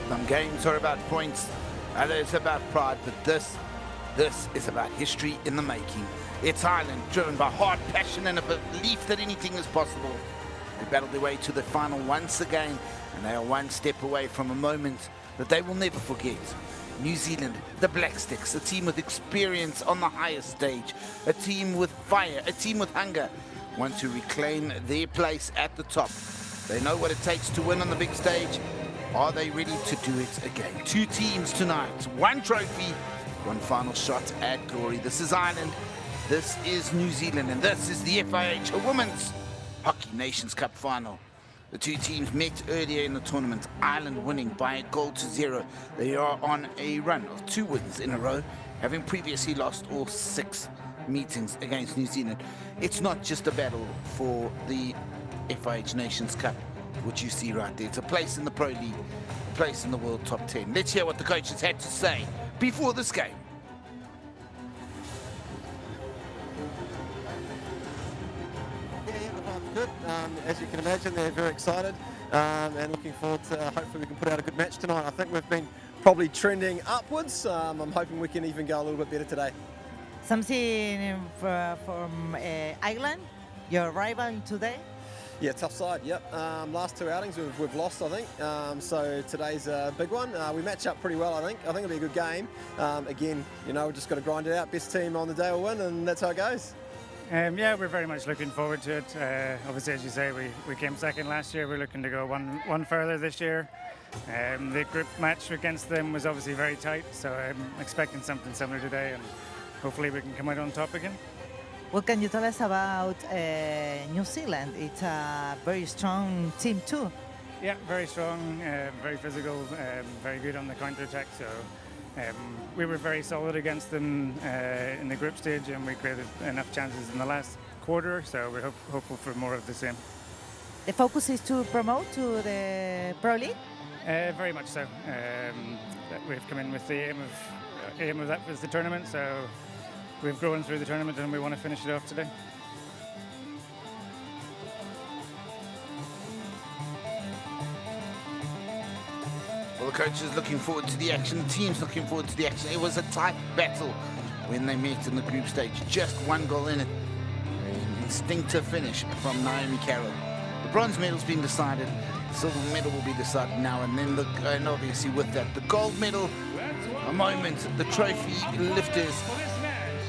Some games are about points, others about pride, but this is about history in the making. It's Ireland, driven by hard passion and a belief that anything is possible. They battled their way to the final once again, and they are one step away from a moment that they will never forget. New Zealand, the Black Sticks, a team with experience on the highest stage, a team with fire, a team with hunger, want to reclaim their place at the top. They know what it takes to win on the big stage. Are they ready to do it again? Two teams tonight, one trophy, one final shot at glory. This is Ireland, this is New Zealand, and this is the FIH Women's Hockey Nations Cup final. The two teams met earlier in the tournament, Ireland winning by 1-0. They are on a run of 2 wins in a row, having previously lost all 6 meetings against New Zealand. It's not just a battle for the FIH Nations Cup, which you see right there. It's a place in the Pro League, a place in the World Top 10. Let's hear what the coaches had to say before this game. Good. As you can imagine, they're very excited and looking forward to hopefully we can put out a good match tonight. I think we've been probably trending upwards. I'm hoping we can even go a little bit better today. Something from Ireland, your rival today? Yeah, tough side, yep. Last 2 outings we've lost, I think. So today's a big one. We match up pretty well, I think. I think it'll be a good game. Again, you know, we've just got to grind it out. Best team on the day will win, and that's how it goes. Yeah, we're very much looking forward to it. Obviously, as you say, we came second last year. We're looking to go one further this year. The group match against them was obviously very tight, so I'm expecting something similar today, and hopefully we can come out on top again. What can you tell us about New Zealand? It's a very strong team too. Yeah, very strong, very physical, very good on the counter-attack. So we were very solid against them in the group stage, and we created enough chances in the last quarter, so we're hopeful for more of the same. The focus is to promote to the Pro League? Very much so. We've come in with the aim of that was the tournament, so we've grown through the tournament and we want to finish it off today. Well, the coach is looking forward to the action, the team's looking forward to the action. It was a tight battle when they met in the group stage. Just 1 goal in it. An instinctive finish from Naomi Carroll. The bronze medal's been decided. The silver medal will be decided now, and then and obviously with that, the gold medal, a moment, the trophy lifters.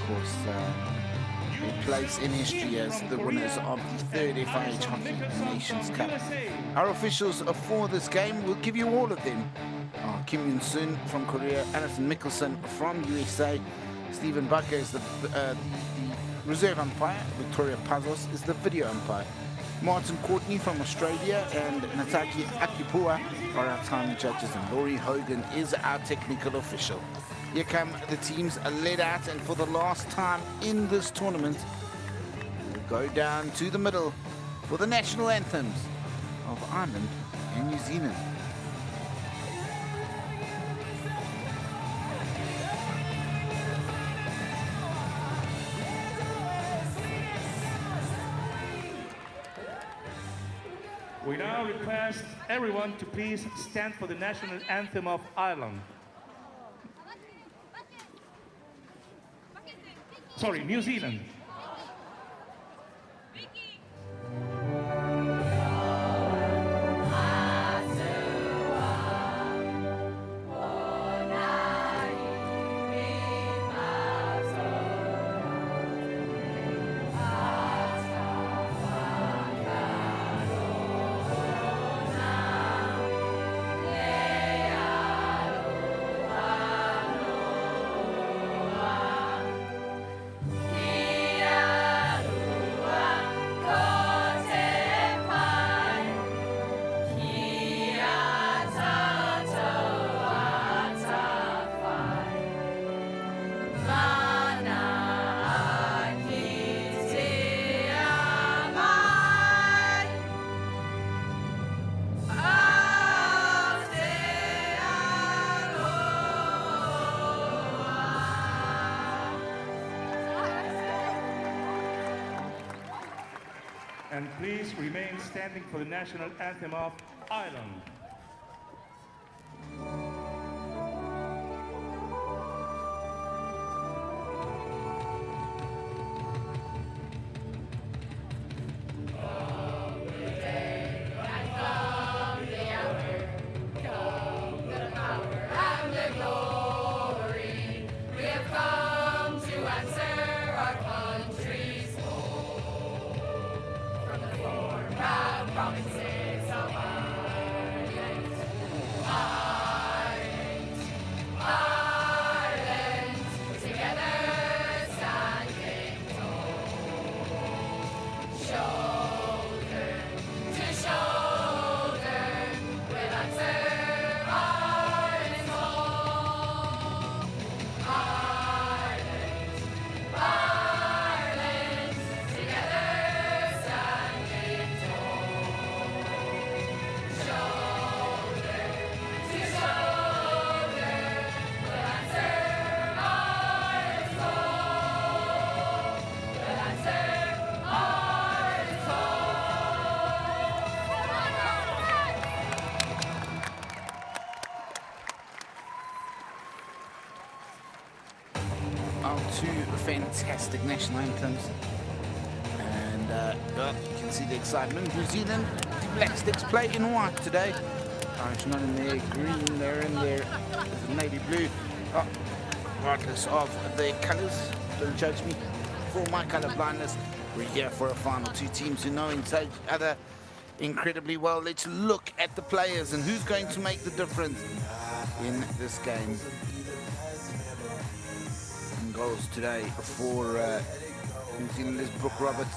Of course, a place in history as the winners of the 3rd FIH Hockey Nations Cup. Our officials for this game, we'll give you all of them. Kim Yoon-sun from Korea, Alison Mickelson from USA, Stephen Bucker is the reserve umpire, Victoria Pazos is the video umpire. Martin Courtney from Australia and Nataki Akipua are our time judges, and Laurie Hogan is our technical official. Here come the teams led out, and for the last time in this tournament, we'll go down to the middle for the national anthems of Ireland and New Zealand. We now request everyone to please stand for the national anthem of Ireland. Sorry, New Zealand. And please remain standing for the national anthem of Ireland. Two fantastic national anthems, and well, you can see the excitement. New Zealand, the Black Sticks play in white today. Irish not in their green, they're in their navy blue. Oh, regardless of their colours, don't judge me for my colour blindness. We're here for a final. Two teams who know each other incredibly well. Let's look at the players and who's going to make the difference in this game. Goals today for New Zealanders. Brooke Roberts.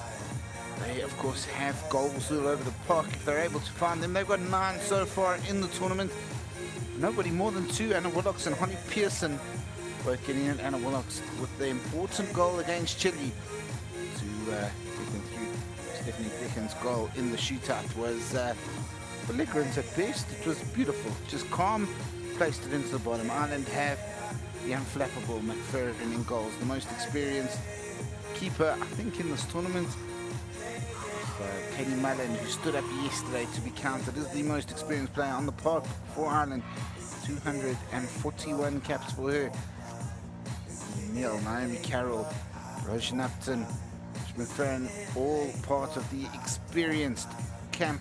They of course have goals all over the park if they're able to find them. They've got 9 so far in the tournament. Nobody more than 2. Anna Willocks and Holly Pearson both getting in. Anna Willocks with the important goal against Chile to get them through. Stephanie Dickens' goal in the shootout was belligerent at best. It was beautiful, just calm, placed it into the bottom. Ireland have the unflappable McFerrin in goals, the most experienced keeper, I think, in this tournament. Katie Mullen, who stood up yesterday to be counted, is the most experienced player on the park for Ireland. 241 caps for her. Neil, Naomi Carroll, Roshan Upton, McFerrin, all part of the experienced camp.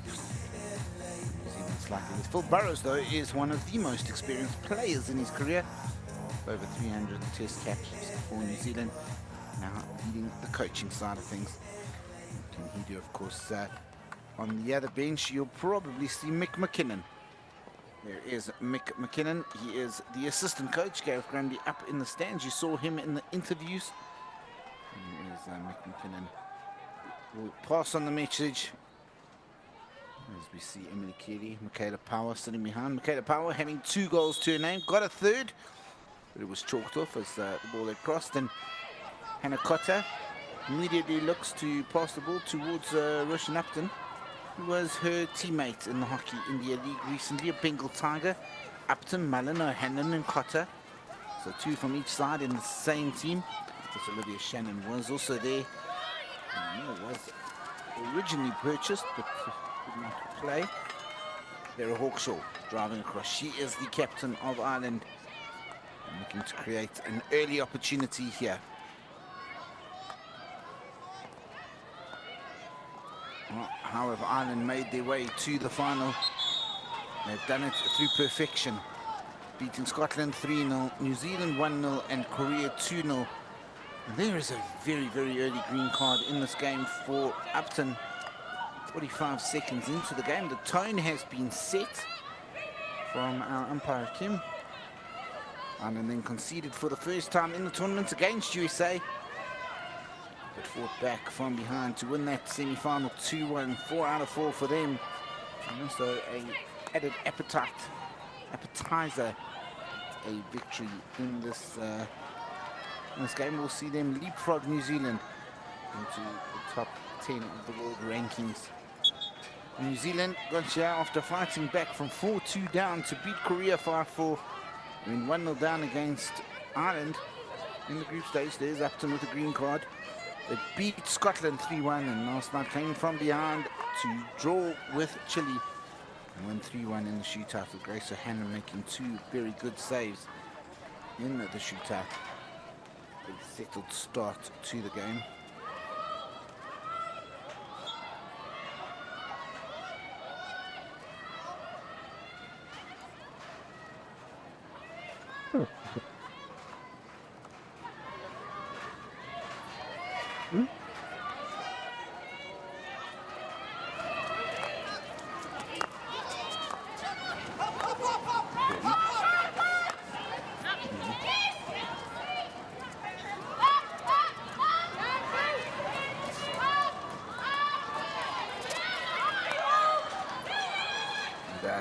Slightly with Phil Burrows, though, is one of the most experienced players in his career. Over 300 test caps for New Zealand, now leading the coaching side of things. What can he do? Of course, on the other bench, you'll probably see Mick McKinnon. There is Mick McKinnon. He is the assistant coach. Gareth Grundy up in the stands. You saw him in the interviews. There is Mick McKinnon. We'll pass on the message as we see Emily Keeley, Michaela Power sitting behind. Michaela Power having 2 goals to her name. Got a third, but it was chalked off as the ball had crossed. And Hannah Cotter immediately looks to pass the ball towards Roshan Upton, who was her teammate in the Hockey India League recently, a Bengal Tiger. Upton, Mullen, O'Hanlon and Cotter. So 2 from each side in the same team. Because Olivia Shannon was also there. And was originally purchased, but did not play. Vera Hawkshaw driving across. She is the captain of Ireland. Looking to create an early opportunity here. Well, however, Ireland made their way to the final. They've done it through perfection, beating Scotland 3-0, New Zealand 1-0 and Korea 2-0. And there is a very, very early green card in this game for Upton. 45 seconds into the game. The tone has been set from our umpire Kim. And then conceded for the first time in the tournament against USA. But fought back from behind to win that semi-final 2-1, 4 out of 4 for them. And also a added appetizer, a victory in this game. We'll see them leapfrog New Zealand into the top 10 of the world rankings. New Zealand got here after fighting back from 4-2 down to beat Korea 5-4. I mean, 1-0 down against Ireland in the group stage. There's Upton with a green card. They beat Scotland 3-1 and last night came from behind to draw with Chile And won 3-1 in the shootout with Grace O'Hanlon making 2 very good saves in the shootout. A settled start to the game.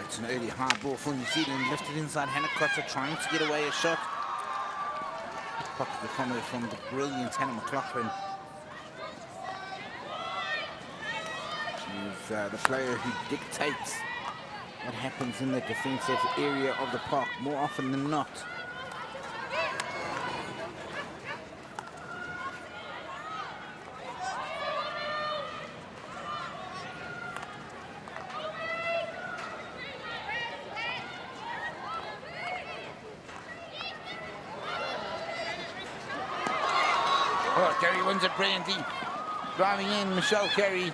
It's an early high ball for New Zealand, lifted inside Hannah Cotter, trying to get away a shot. Pocketed from there from the brilliant Hannah McLaughlin. She's the player who dictates what happens in the defensive area of the park more often than not. Carey wins it brilliantly. Driving in, Michelle Carey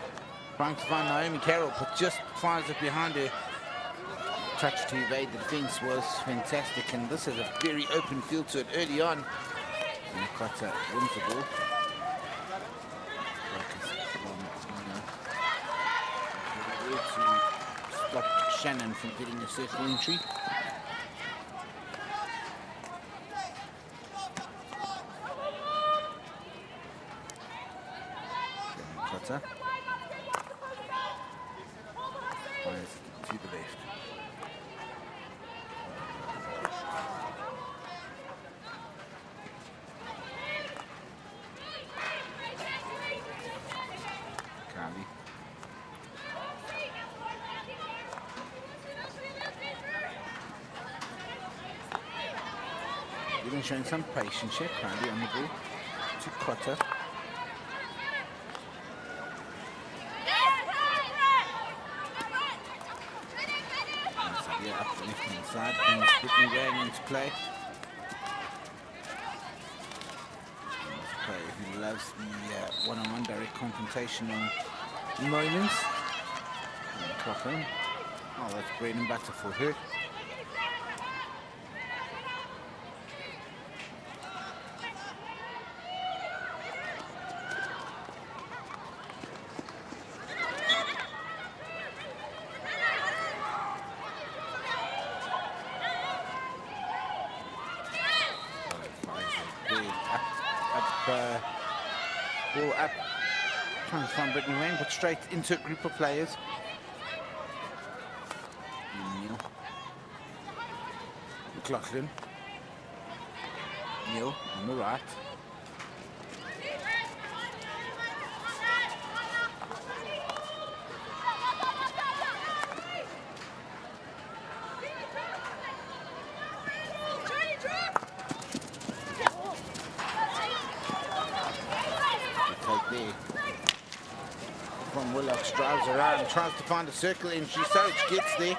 trying to find Naomi Carroll, but just fires it behind her. Touch to evade the defense was fantastic, and this is a very open field to it early on. And Cotter wins the ball. To stop Shannon from getting a circle entry. Fires to the left. Carly. Even showing some patience here, Carly on the ball to Cotter. Up the left-hand side, and Brittany Rang into play. He's a player who loves the one-on-one direct confrontational moments. McLaughlin. Oh, that's bread and butter for her. Ball up, trying to find Brittany Wayne, but straight into a group of players. Neil. McLaughlin. Neil on the right. From Willocks drives around and tries to find a circle entry. Sarich gets there.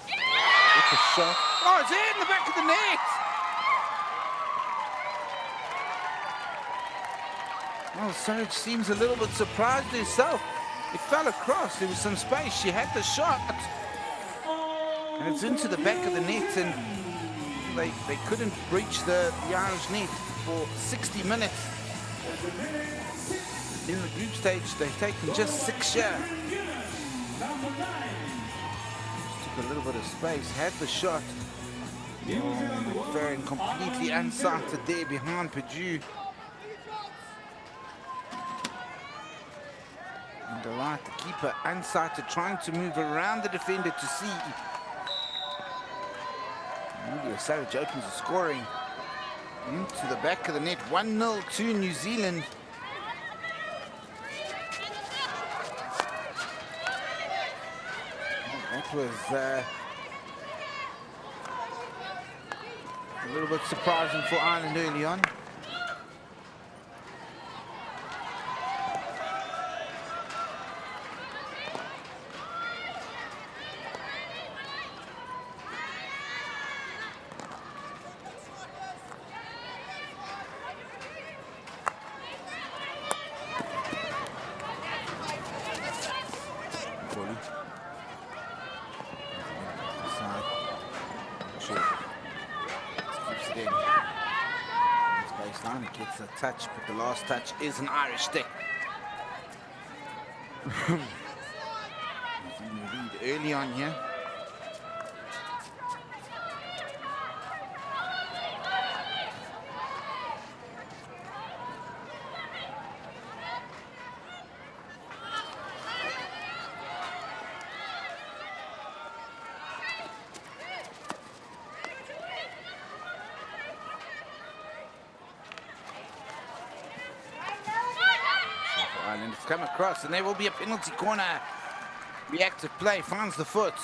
It's a shot. Oh, it's in the back of the net! Well, Sarich seems a little bit surprised herself. It fell across. There was some space. She had the shot. And it's into the back of the net, and they couldn't breach the Irish net for 60 minutes. In the group stage, they've taken just 6 shots. Took a little bit of space, had the shot. McFerrin completely unsighted there behind Purdue. And the right, the keeper unsighted, trying to move around the defender to see. Amelia Sarich opens the scoring into the back of the net. 1-0 to New Zealand. That was a little bit surprising for Ireland early on. Steiner gets a touch, but the last touch is an Irish stick. He's in the lead early on here. Ireland has come across, and there will be a penalty corner. Reactive play finds the foot.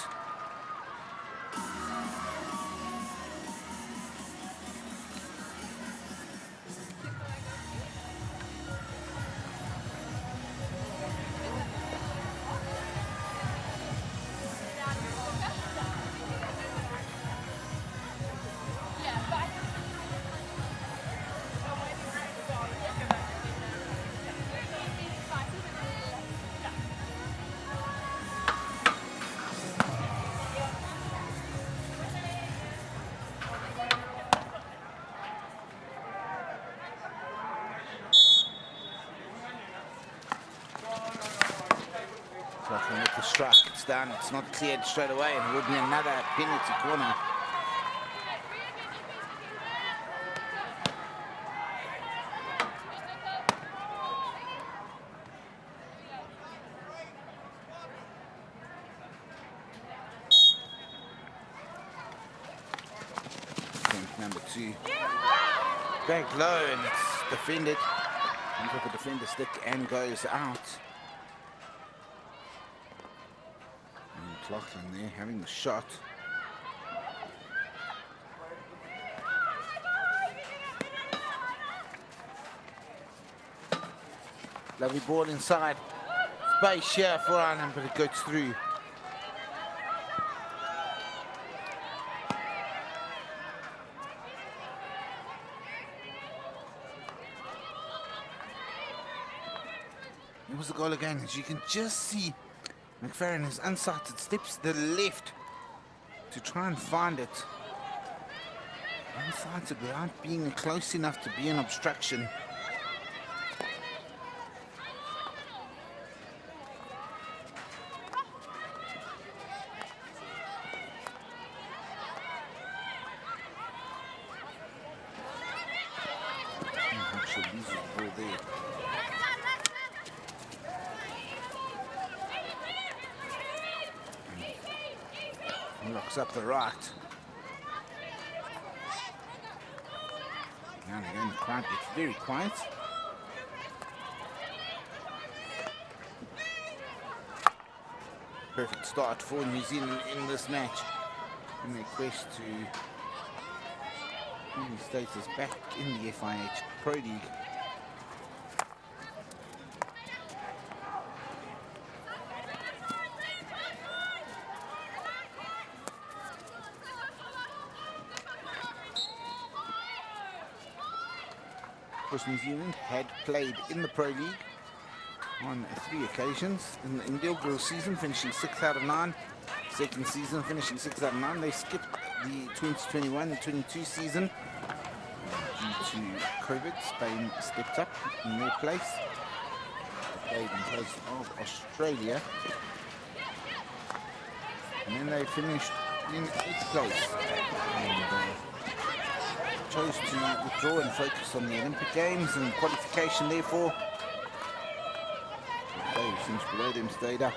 With the strike, it's done. It's not cleared straight away, and it will be another penalty corner. Number 2. Back low, and it's defended. Comes off a defender's stick and goes out. McLaughlin there having the shot. Lovely ball inside. Space here for Ireland, but it goes through. It was a goal again, as you can just see. McFerrin has unsighted, steps to the left to try and find it. Unsighted without being close enough to be an obstruction. Actually loses the ball there. Locks up the right. Now and again, the crowd gets very quiet. Perfect start for New Zealand in this match in their quest to win status back in the FIH Pro League. New Zealand had played in the Pro League on 3 occasions in the inaugural season, finishing 6 out of 9. Second season, finishing 6 out of 9. They skipped the 2021-22 season due to COVID. Spain stepped up in their place. They played in place of Australia, and then they finished in 8th place. And, chose to withdraw and focus on the Olympic Games and qualification, therefore. They finished below them, stayed up.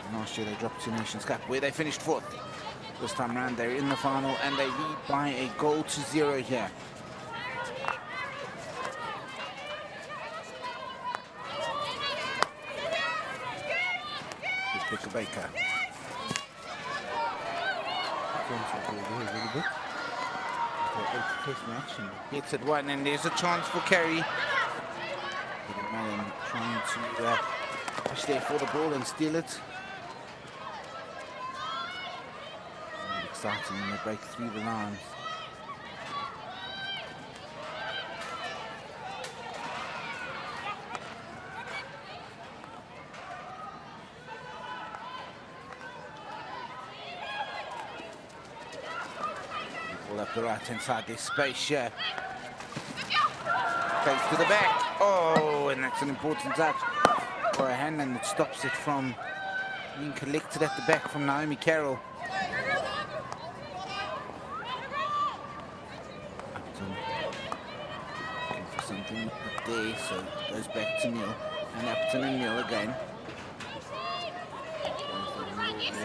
And last year they dropped to Nations Cup, where they finished 4th. This time around they're in the final and they lead by a goal to 0 here. Good pick of Baker. Test match and gets it one, and there's a chance for Kerry. Mallon trying to push there for the ball and steal it. And exciting when they break through the lines. Up the right hand side, there's space here. Takes to the back. Oh, and that's an important touch for a hand, and it stops it from being collected at the back from Naomi Carroll. Upton looking for something up there, so it goes back to Neil. And Upton and Neil again.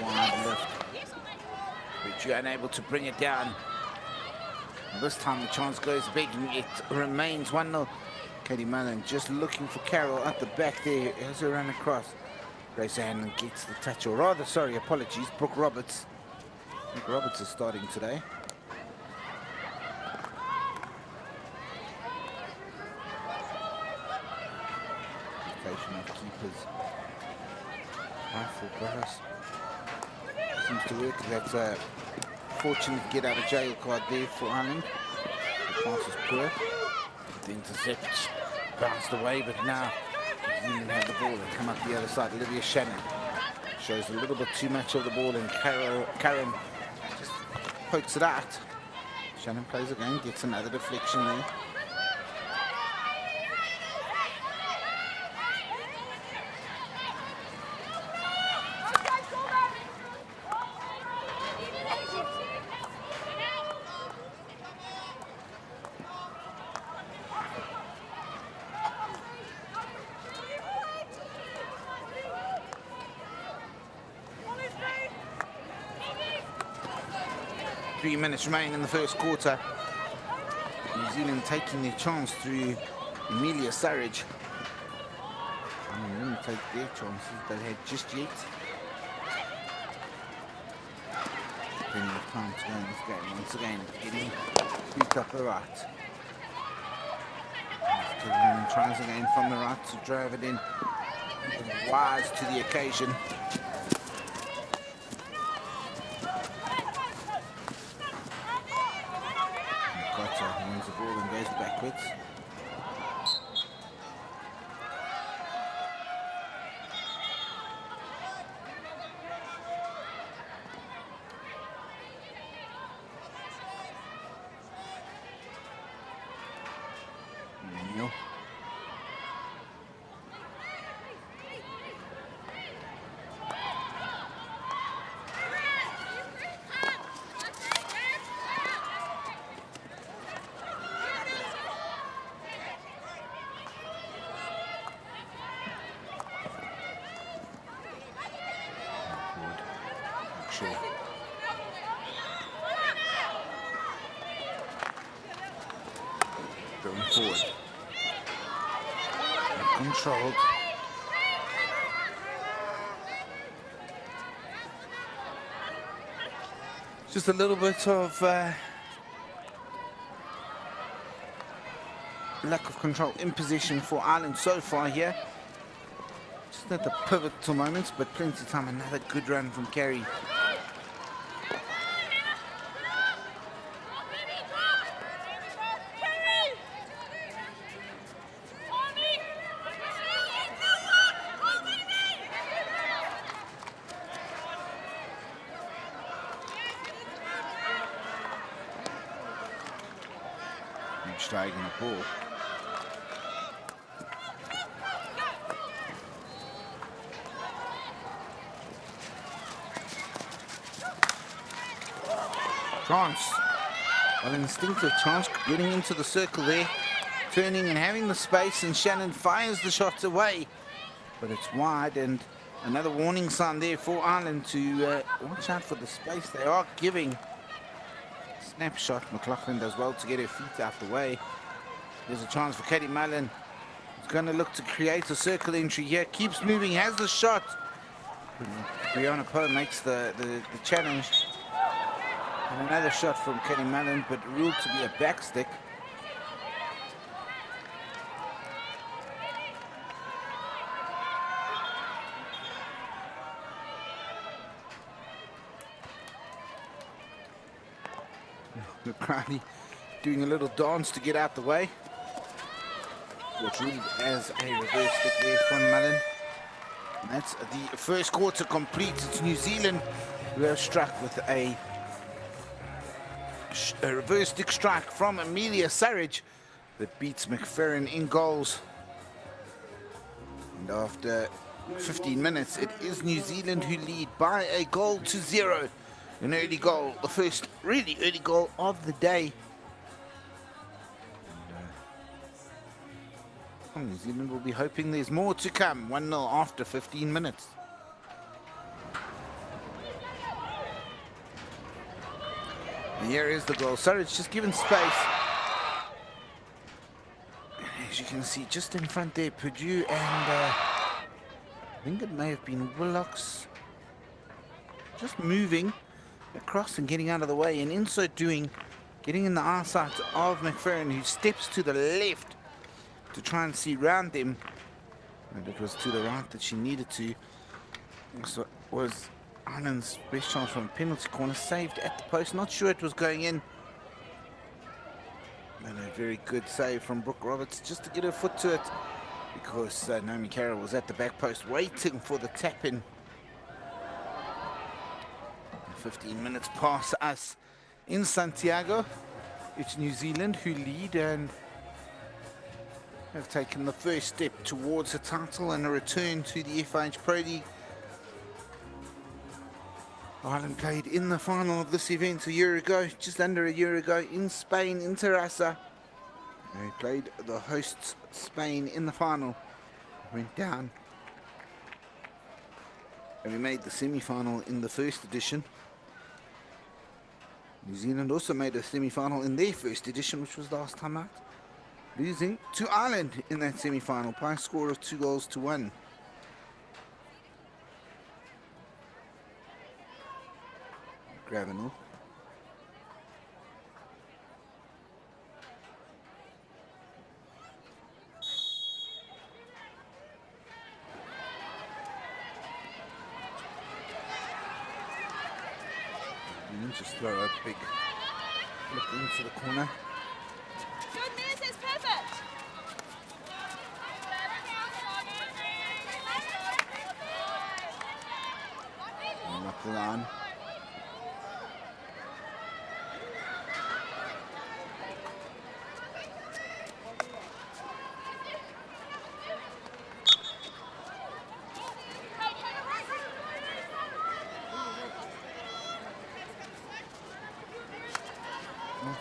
Wide lift. But you're unable to bring it down. This time the chance goes big and it remains 1-0. Katie Mullen just looking for Carroll at the back there as her run across. Grace Hanlon gets the touch, or rather, sorry, apologies, Brooke Roberts. Brooke Roberts is starting today. Location of keepers. Rifle Burris. Seems to work. That's a fortunate get out of jail card there for Ireland. The pass is poor. The intercept bounced away, but now New Zealand have the ball and come up the other side. Olivia Shannon shows a little bit too much of the ball, and Karen just pokes it out. Shannon plays again, gets another deflection there. Three minutes remain in the first quarter. New Zealand taking their chance through Emilia Surridge. And they didn't take their chances they had just yet. Plenty of time to go in this game. Once again, getting beat up the right. Kevin tries again from the right to drive it in. Wise to the occasion. Wins the ball and goes backwards. Neil. Going forward. Controlled. Just a little bit of lack of control in possession for Ireland so far here. Just at the pivotal moments, but plenty of time. Another good run from Carey. Dragging the ball. Chance. Well, instinctive chance getting into the circle there, turning and having the space, and Shannon fires the shot away, but it's wide, and another warning sign there for Ireland to watch out for the space they are giving. Snapshot. McLaughlin does well to get her feet out the way. There's a chance for Katie Mullen. It's going to look to create a circle entry here. Keeps moving, has the shot. Brianna Poe makes the challenge. And another shot from Katie Mullen, but ruled to be a backstick. Craoladh doing a little dance to get out the way. Which ruled as a reverse stick there from Mullen. And that's the first quarter complete. It's New Zealand who are struck with a reverse stick strike from Emilia Surridge. that beats McFerrin in goals. And after 15 minutes, it is New Zealand who lead by a goal to 0. An early goal, the first really early goal of the day. New Zealand will be hoping there's more to come. 1-0 after 15 minutes. And here is the goal. Sorry, it's just given space. As you can see, just in front there, Purdue and I think it may have been Willocks just moving across and getting out of the way, and in so doing, getting in the eyesight of McFerrin, who steps to the left to try and see round them, and it was to the right that she needed to. So was Ireland's best chance from a penalty corner, saved at the post. Not sure it was going in. And a very good save from Brooke Roberts just to get her foot to it, because Naomi Carroll was at the back post waiting for the tap in. 15 minutes past us in Santiago. It's New Zealand who lead and have taken the first step towards a title and a return to the FIH Pro League. Ireland played in the final of this event a year ago, just under a year ago, in Spain, in Terrassa. They played the hosts Spain in the final, went down, and we made the semi-final in the first edition. New Zealand also made a semi-final in their first edition, which was last time out, losing to Ireland in that semi-final by a score of 2-1. Gravenel. And just throw a big flick into the corner. And up the line.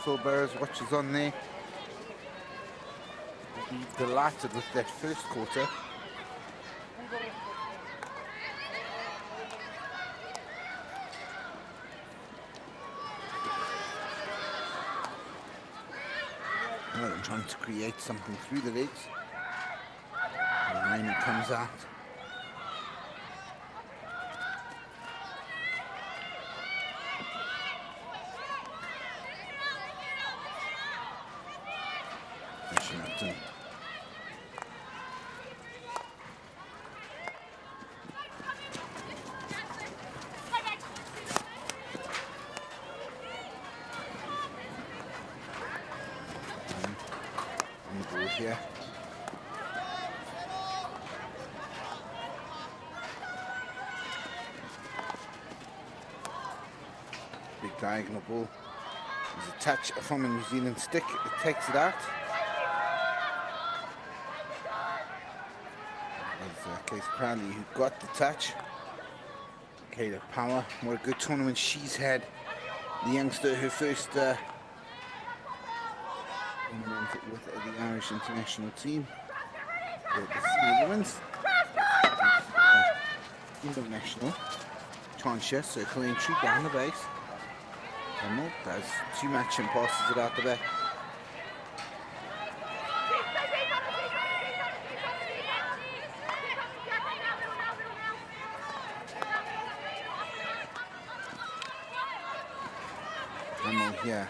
Phil Burrows watches on there. He'll be delighted with that first quarter. Well, they're trying to create something through the legs. And Rainey comes out. Here. Big diagonal ball. There's a touch from a New Zealand stick. It takes it out. There's Case Crowley who got the touch. Kayla Power, what a good tournament she's had. The youngster, her first with the Irish international team. The women's international. Chancia, circle entry down the base. Hummel does too much and passes it out the back. Hummel here.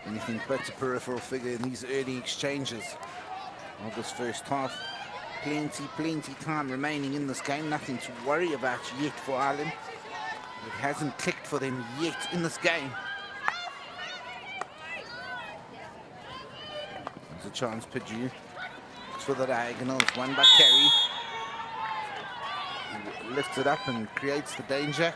Anything but a peripheral figure in these early exchanges of this first half. Plenty time remaining in this game. Nothing to worry about yet for Ireland. It hasn't clicked for them yet in this game. There's a chance, Purdue. Looks for the diagonals, won by Carey. He lifts it up and creates the danger.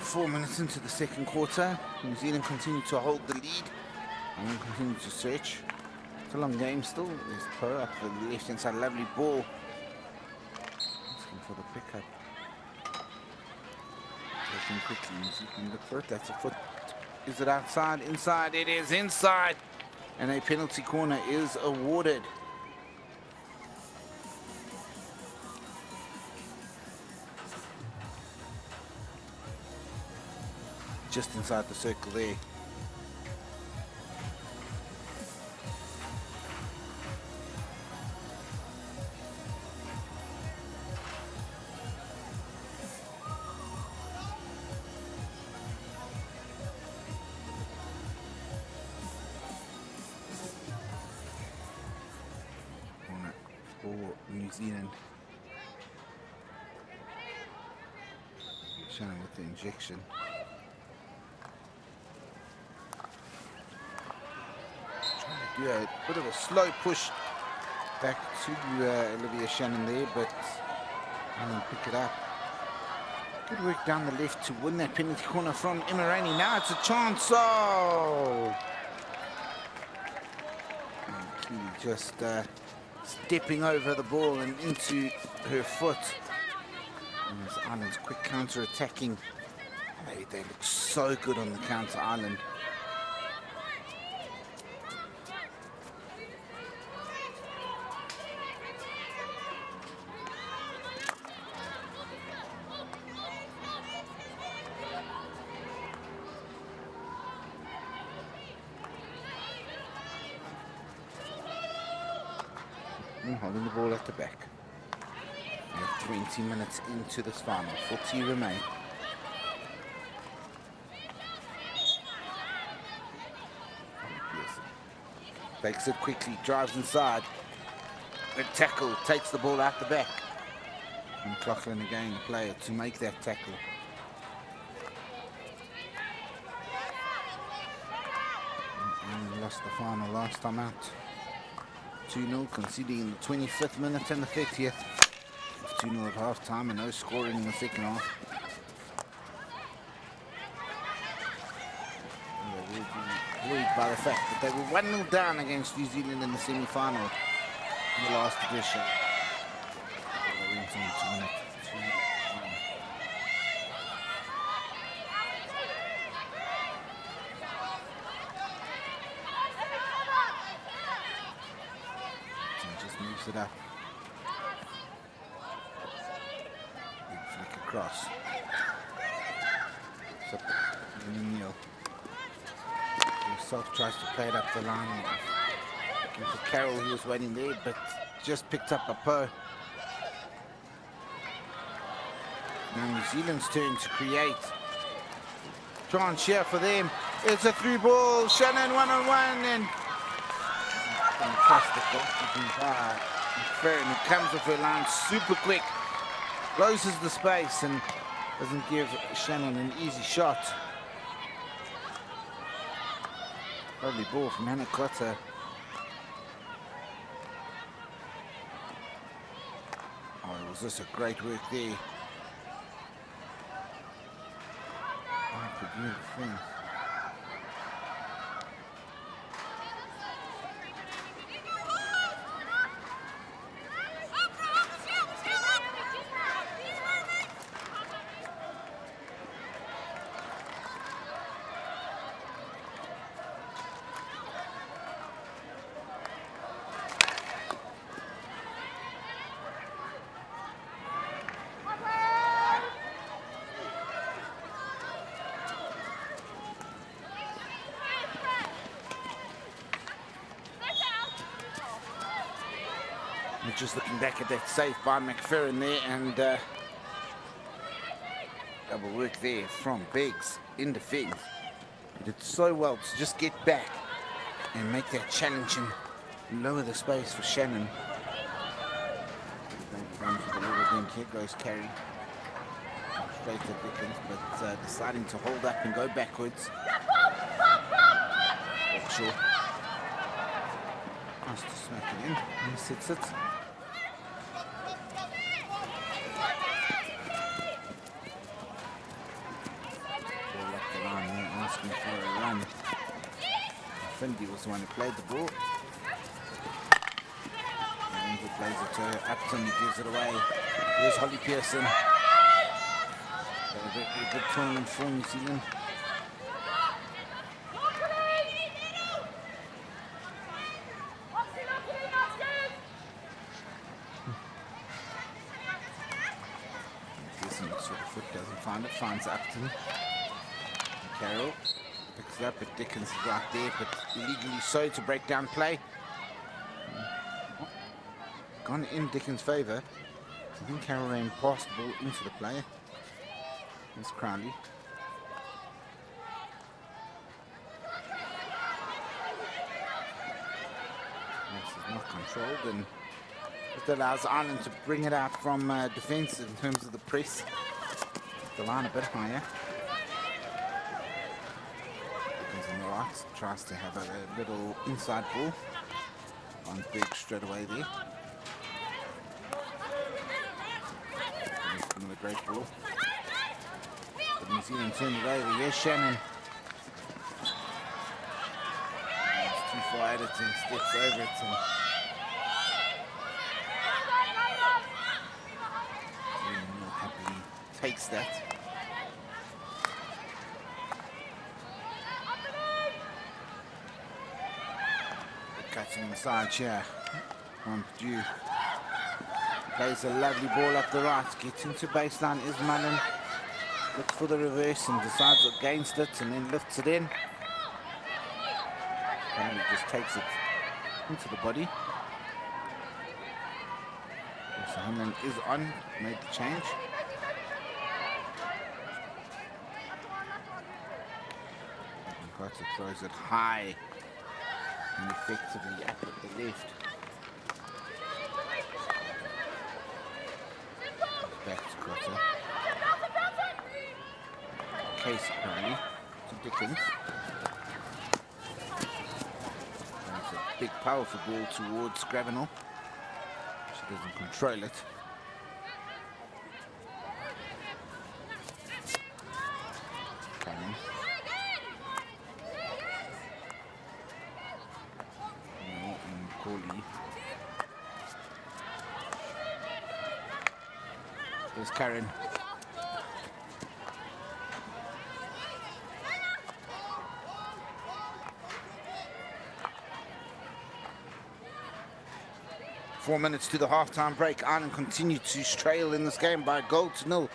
4 minutes into the second quarter. New Zealand continue to hold the lead and continue to search. It's a long game still. There's Poe up the left-hand side, lovely ball. Asking for the pickup. Taking quickly, you can look for it. That's a foot. Is it outside? Inside? It is inside. And a penalty corner is awarded. Just inside the circle there. For New Zealand. Shannon with the injection. Trying to do a bit of a slow push back to Olivia Shannon there, but I don't pick it up. Good work down the left to win that penalty corner from Emma Rainey. Now it's a chance. Oh! And Keely just stepping over the ball and into her foot. And as Ireland's quick counter-attacking. They look so good on the counter, Ireland. Holding the ball at the back. We have 20 minutes into this final. 40 remain. Takes it quickly, drives inside. Good tackle, takes the ball out the back. And McLaughlin again, the player to make that tackle. And lost the final last time out. 2-0, conceding in the 25th minute and the 30th. 2-0 at half-time and no scoring in the second half. And they will be worried by the fact that they were 1-0 down against New Zealand in the semi-final in the last edition. They went on to win it 2-1. Moves it up. Big flick across. So Neil himself tries to play it up the line. Looking for Carroll, he was waiting there, but just picked up a Poe. Now New Zealand's turn to create. Chance here for them. It's a through ball. Shannon one-on-one and fantastic goalkeeping by McFerrin, who comes off her line super quick, closes the space and doesn't give Shannon an easy shot. Lovely ball from Hannah Cotter. Oh, was this a great work there. Oh, could do the thing. Just looking back at that save by McFerrin there, and double work there from Biggs in defence. He did so well to just get back and make that challenge and lower the space for Shannon. Run for the little thing. Here goes Carey. Straight to Dickens, but deciding to hold up and go backwards. Offshore. Nice to smack it in. And he sits it. Chorn asking for a run. Finley was the one who played the ball. And he plays it to Upton, he gives it away. Here's Holly Pearson. A very good tournament for New Zealand. Pearson looks for the foot, doesn't find it, finds Upton. Carroll picks it up, but Dickens is right there, but illegally so to break down play. Gone in Dickens' favour. I think Carroll ran past the ball into the player. It's Craoladh. This is not controlled, and it allows Ireland to bring it out from defence in terms of the press. The line a bit higher. Dickens on the right tries to have a little inside ball. On big straight away there. Another great ball. But New Zealand turned it over. Yes, Shannon. It's too far at it and steps over it. And more happily takes that. Cutting inside here. From Purdue. Plays a lovely ball up the right. Gets into baseline. Is Mullen. Looks for the reverse and decides against it and then lifts it in. And he just takes it into the body. So Hamlin is on, made the change. And Carter throws it high and effectively up at the left. Back to Carter. Case apparently to Dickens. That's a big powerful ball towards Gravenel. She doesn't control it. Cannon. And Corley. There's Karen. 4 minutes to the half-time break. Ireland continue to trail in this game by a goal to nil.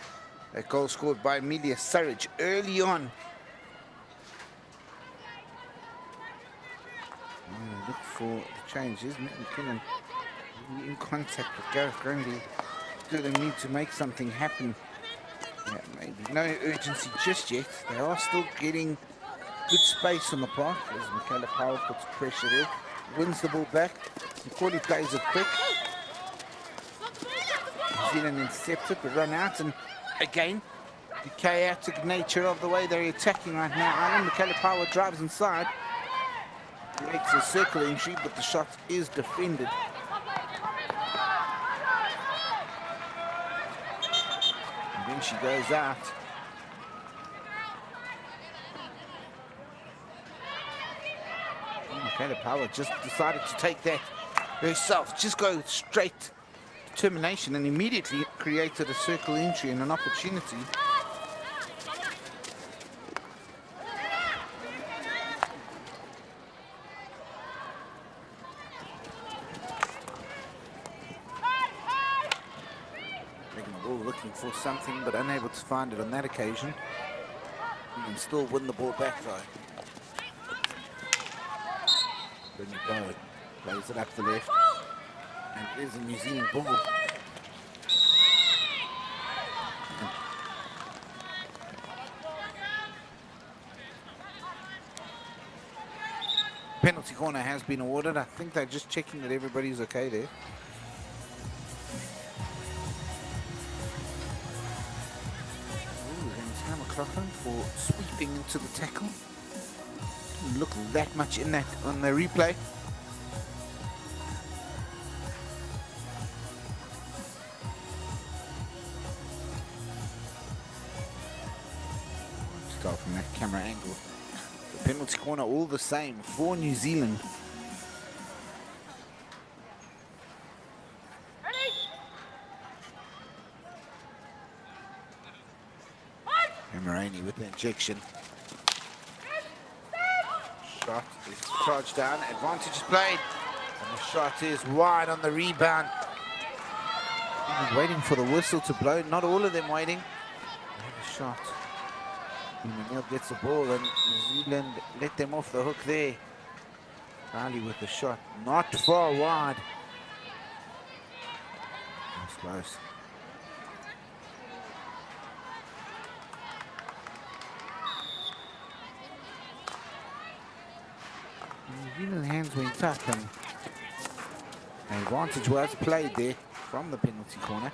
That goal scored by Amelia Surridge early on. Look for the changes. McKinnon in contact with Gareth Grundy. Do they need to make something happen? Yeah, maybe no urgency just yet. They are still getting good space on the park as Michaela Powell puts pressure there. Wins the ball back. McCauley plays it quick. New Zealand intercepted but run out, and again the chaotic nature of the way they're attacking right now. Ireland, Michaela Powell drives inside. Creates a circle entry, but the shot is defended. And then she goes out. Michaela Powell just decided to take that herself, just go straight determination, and immediately created a circle entry and an opportunity. Taking the ball, looking for something, but unable to find it on that occasion. You can still win the ball back though. Brittany Bowen plays it up the left, and it is a New Zealand ball. Penalty corner has been awarded. I think they're just checking that everybody's okay there. Ooh, we're going to time a clock on for sweeping into the tackle. Didn't look that much in that on the replay. tell from that camera angle. The penalty corner all the same for New Zealand. Moraine with the injection. Shot is charged down, advantage is played, and the shot is wide on the rebound. He's waiting for the whistle to blow, not all of them waiting. And a shot. Neil gets the ball, and New Zealand let them off the hook there. Riley with the shot, not far wide. That's close. New Zealand hands went up, and an advantage was played there from the penalty corner.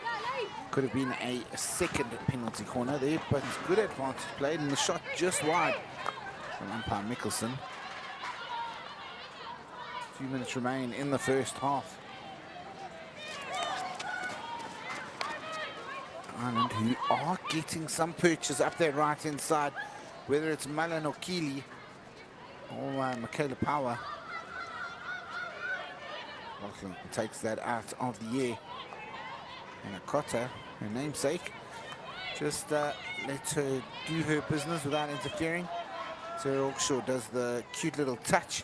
Could have been a second penalty corner there, but good advantage played, and the shot just wide from umpire Mickelson. A few minutes remain in the first half. Ireland, who are getting some purchase up there right inside, whether it's Mullen or Keeley or Michaela Power. Lachlan takes that out of the air. And Akota, her namesake, just let her do her business without interfering. Sarah Hawkshaw does the cute little touch,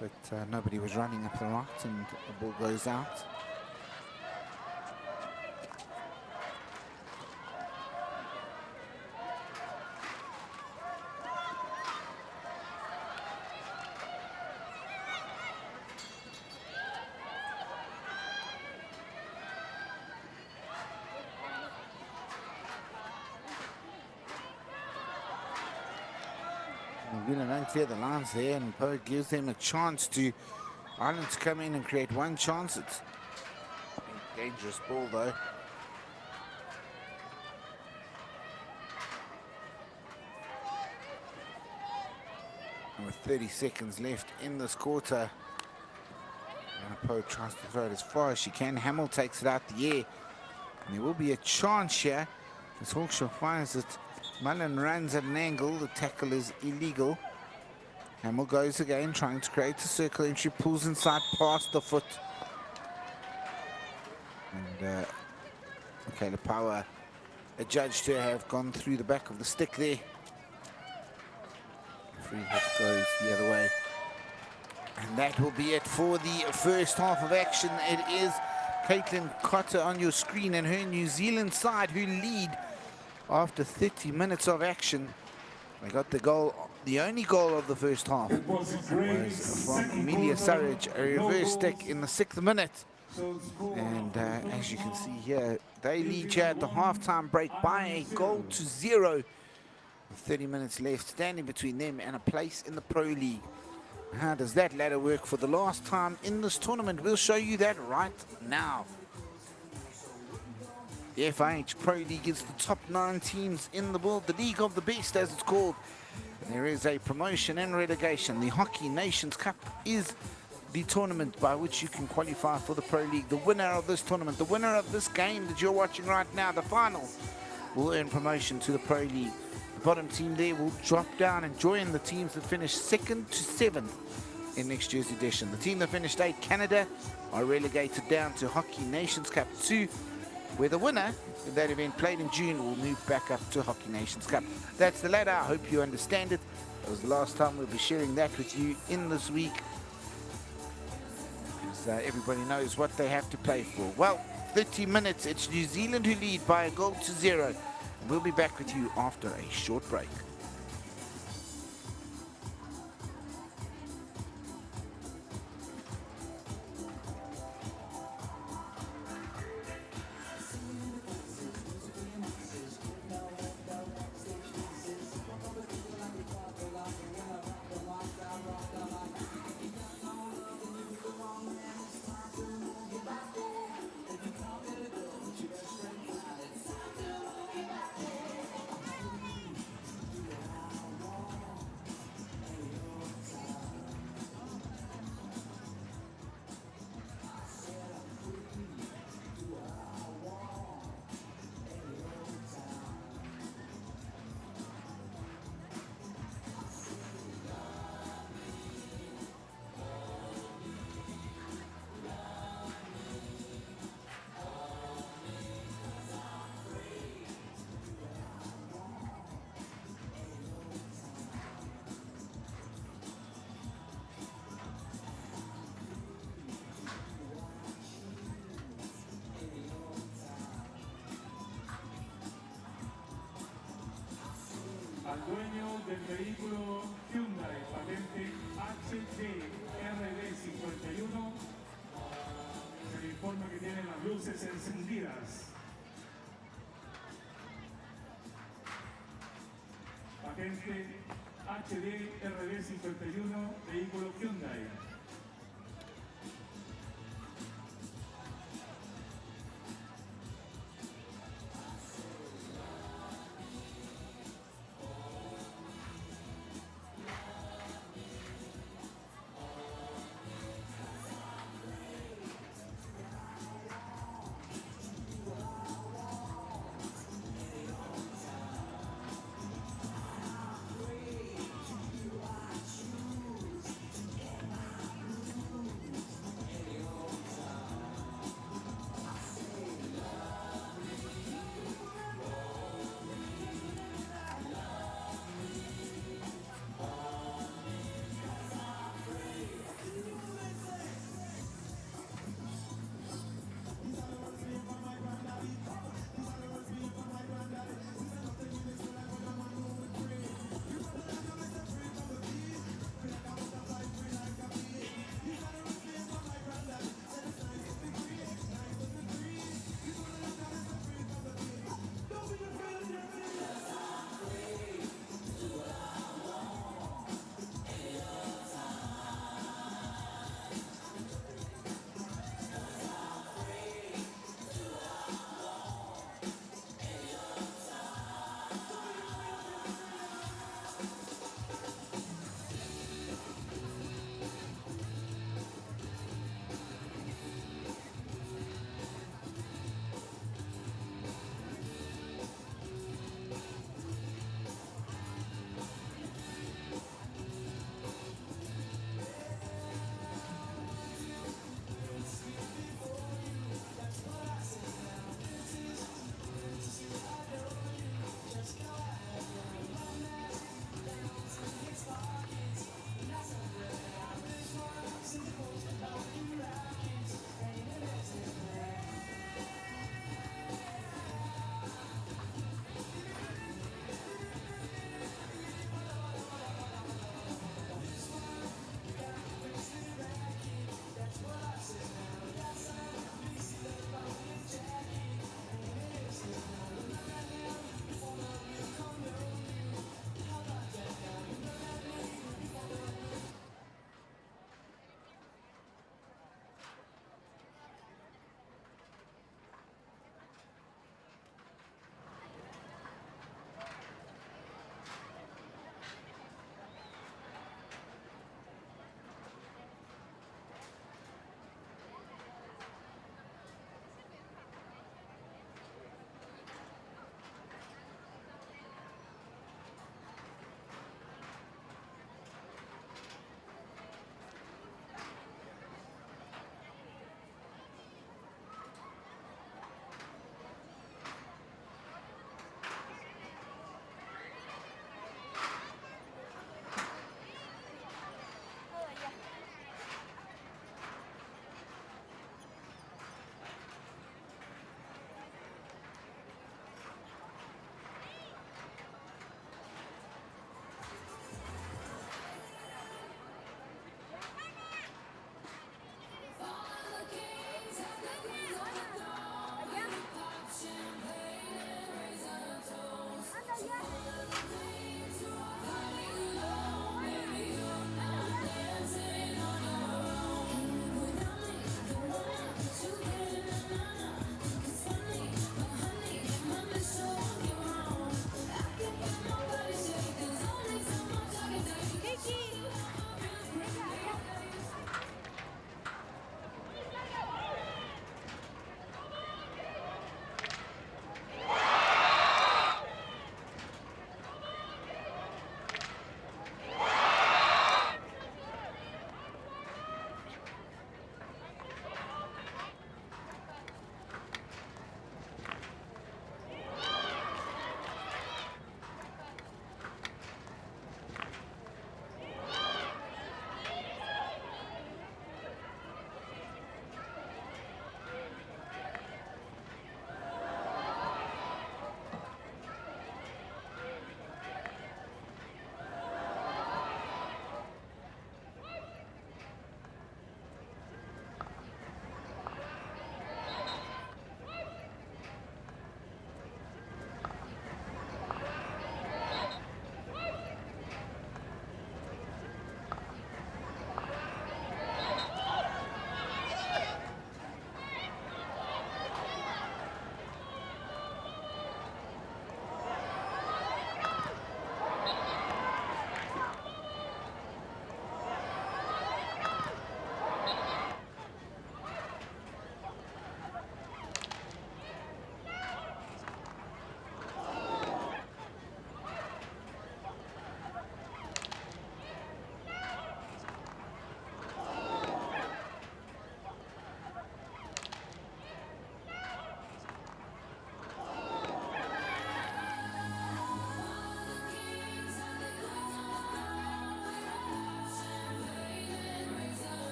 but nobody was running up the right, and the ball goes out. Don't clear the lines there, and Poe gives them a chance to Ireland to come in and create one chance. It's a dangerous ball though. And with 30 seconds left in this quarter, Poe tries to throw it as far as she can. Hamill takes it out the air, and there will be a chance here as Hawkshaw finds it. Mullen runs at an angle. The tackle is illegal. Hamill goes again, trying to create a circle entry, pulls inside past the foot. And Michaela Power adjudged to have gone through the back of the stick there. Free hit goes the other way. And that will be it for the first half of action. It is Caitlin Cotter on your screen and her New Zealand side who lead after 30 minutes of action. They got the goal, the only goal of the first half was from Emilia Surridge, a reverse stick in the 6th minute. And as you can see here, they lead here at the halftime break by a goal to 0. 30 minutes left, standing between them and a place in the Pro League. How does that ladder work for the last time in this tournament? We'll show you that right now. The FIH Pro League is the top 9 teams in the world, the league of the best as it's called. And there is a promotion and relegation. The Hockey Nations Cup is the tournament by which you can qualify for the Pro League. The winner of this tournament, the winner of this game that you're watching right now, the final, will earn promotion to the Pro League. The bottom team there will drop down and join the teams that finish 2nd to 7th in next year's edition. The team that finished 8th, Canada, are relegated down to Hockey Nations Cup 2, where the winner of that event played in June will move back up to Hockey Nations Cup. That's the ladder. I hope you understand it. That was the last time we'll be sharing that with you in this week, because everybody knows what they have to play for. Well, 30 minutes. It's New Zealand who lead by a goal to 0. And we'll be back with you after a short break. al dueño del vehículo Hyundai, patente HDRD51, se le informa que tiene las luces encendidas. Patente HDRD51, vehículo Hyundai.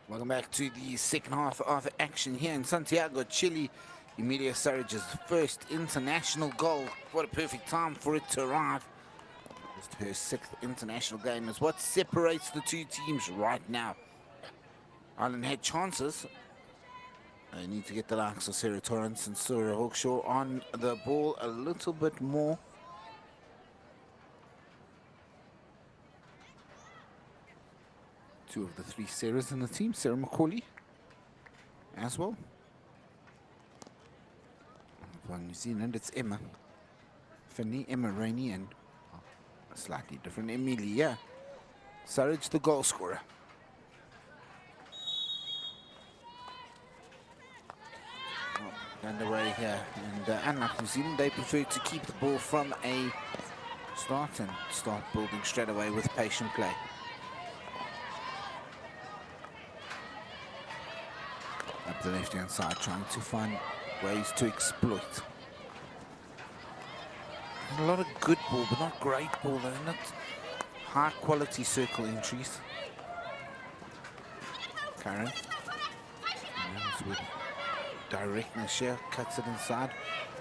Welcome back to the second half of action here in Santiago, Chile. Emilia Surridge's first international goal. What a perfect time for it to arrive. Just her 6th international game is what separates the two teams right now. Ireland had chances. They need to get the likes of Sarah Torrance and Sarah Hawkshaw on the ball a little bit more. Two of the 3 Sarahs in the team, Sarah McCauley as well. From New Zealand, it's Emma Finney, Emma Rainey, and a slightly different Emilia Surridge, the goal scorer. Underway here, and unlike New Zealand, they prefer to keep the ball from a start and start building straight away with patient play. Up the left-hand side, trying to find ways to exploit. A lot of good ball, but not great ball. They're not high-quality circle entries. Karen. With directness here, cuts it inside,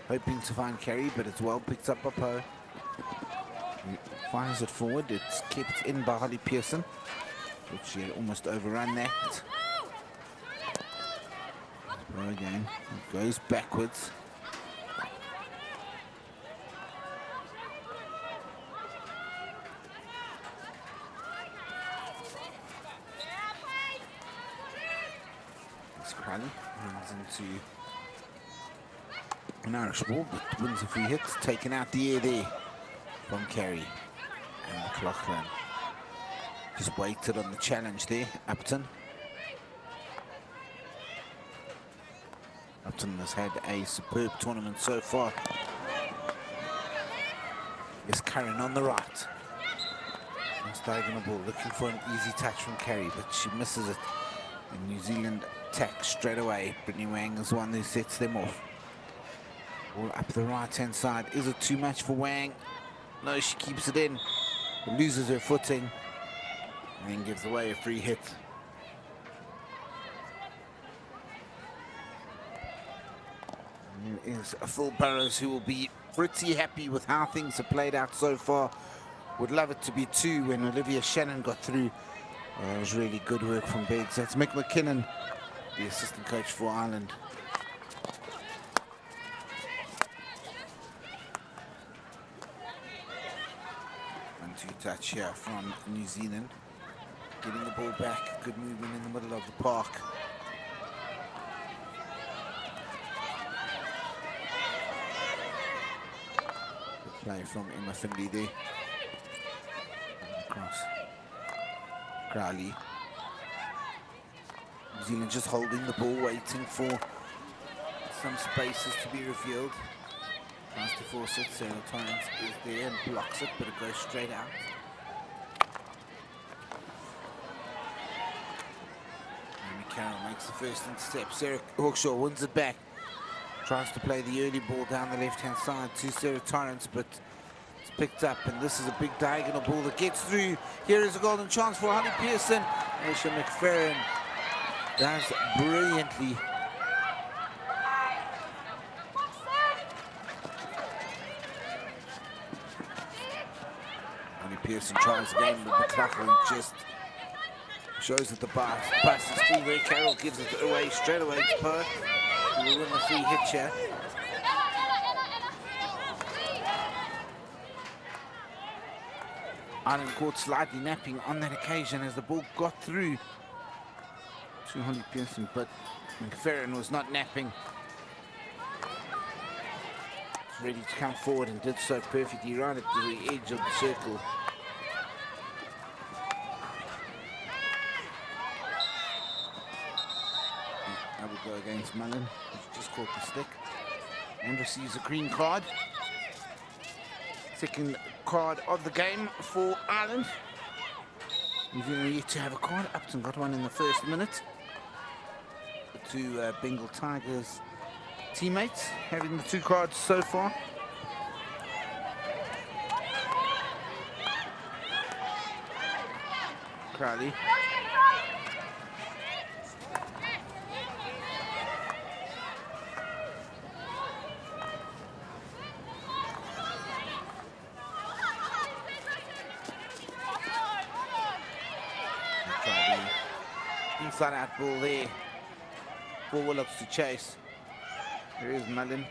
hoping to find Kerry, but it's well picked up by Poe. Fires it forward. It's kept in by Holly Pearson, but she had almost overrun that. Again, it goes backwards. It's Craoladh runs into an Irish ball, but wins a few hits, taken out the air there from Kerry. And McLaughlin just waited on the challenge there, Upton. Upton has had a superb tournament so far. Is Karen on the right. Nice diagonal ball, looking for an easy touch from Kerry, but she misses it. And New Zealand attacks straight away. Brittany Wang is the one who sets them off. Ball up the right-hand side. Is it too much for Wang? No, she keeps it in. Loses her footing. And then gives away a free hit. Is Phil Burrows, who will be pretty happy with how things have played out so far. Would love it to be 2 when Olivia Shannon got through. It was really good work from Beggs. That's Mick McKinnon, the assistant coach for Ireland. 1-2 touch here from New Zealand. Getting the ball back, good movement in the middle of the park. Play from Emma Findlay there. Across. Craoladh. New Zealand just holding the ball, waiting for some spaces to be revealed. Tries to force it. Sarah Torrance is there and blocks it, but it goes straight out. Amy Carroll makes the first intercept. Sarah Hawkshaw wins it back. Tries to play the early ball down the left-hand side to Sarah Torrance, but it's picked up, and this is a big diagonal ball that gets through. Here is a golden chance for Holly Pearson. Aisha McFerrin does brilliantly. Holly Pearson tries again, but McLaughlin just shows that the pass is free where Carroll gives it away straight away to Perth. We'll win the free hit here. Ireland caught slightly napping on that occasion as the ball got through to Holly Pearson, but McFerrin was not napping. Ready to come forward and did so perfectly right at the edge of the circle. That will go against Mullen, who's just caught the stick and receives a green card. Second card of the game for Ireland. We've yet to have a card. Upton got one in the first minute. The two Bengal Tigers teammates having the 2 cards so far. Craoladh. inside out ball there for Willocks to chase. There is mBan.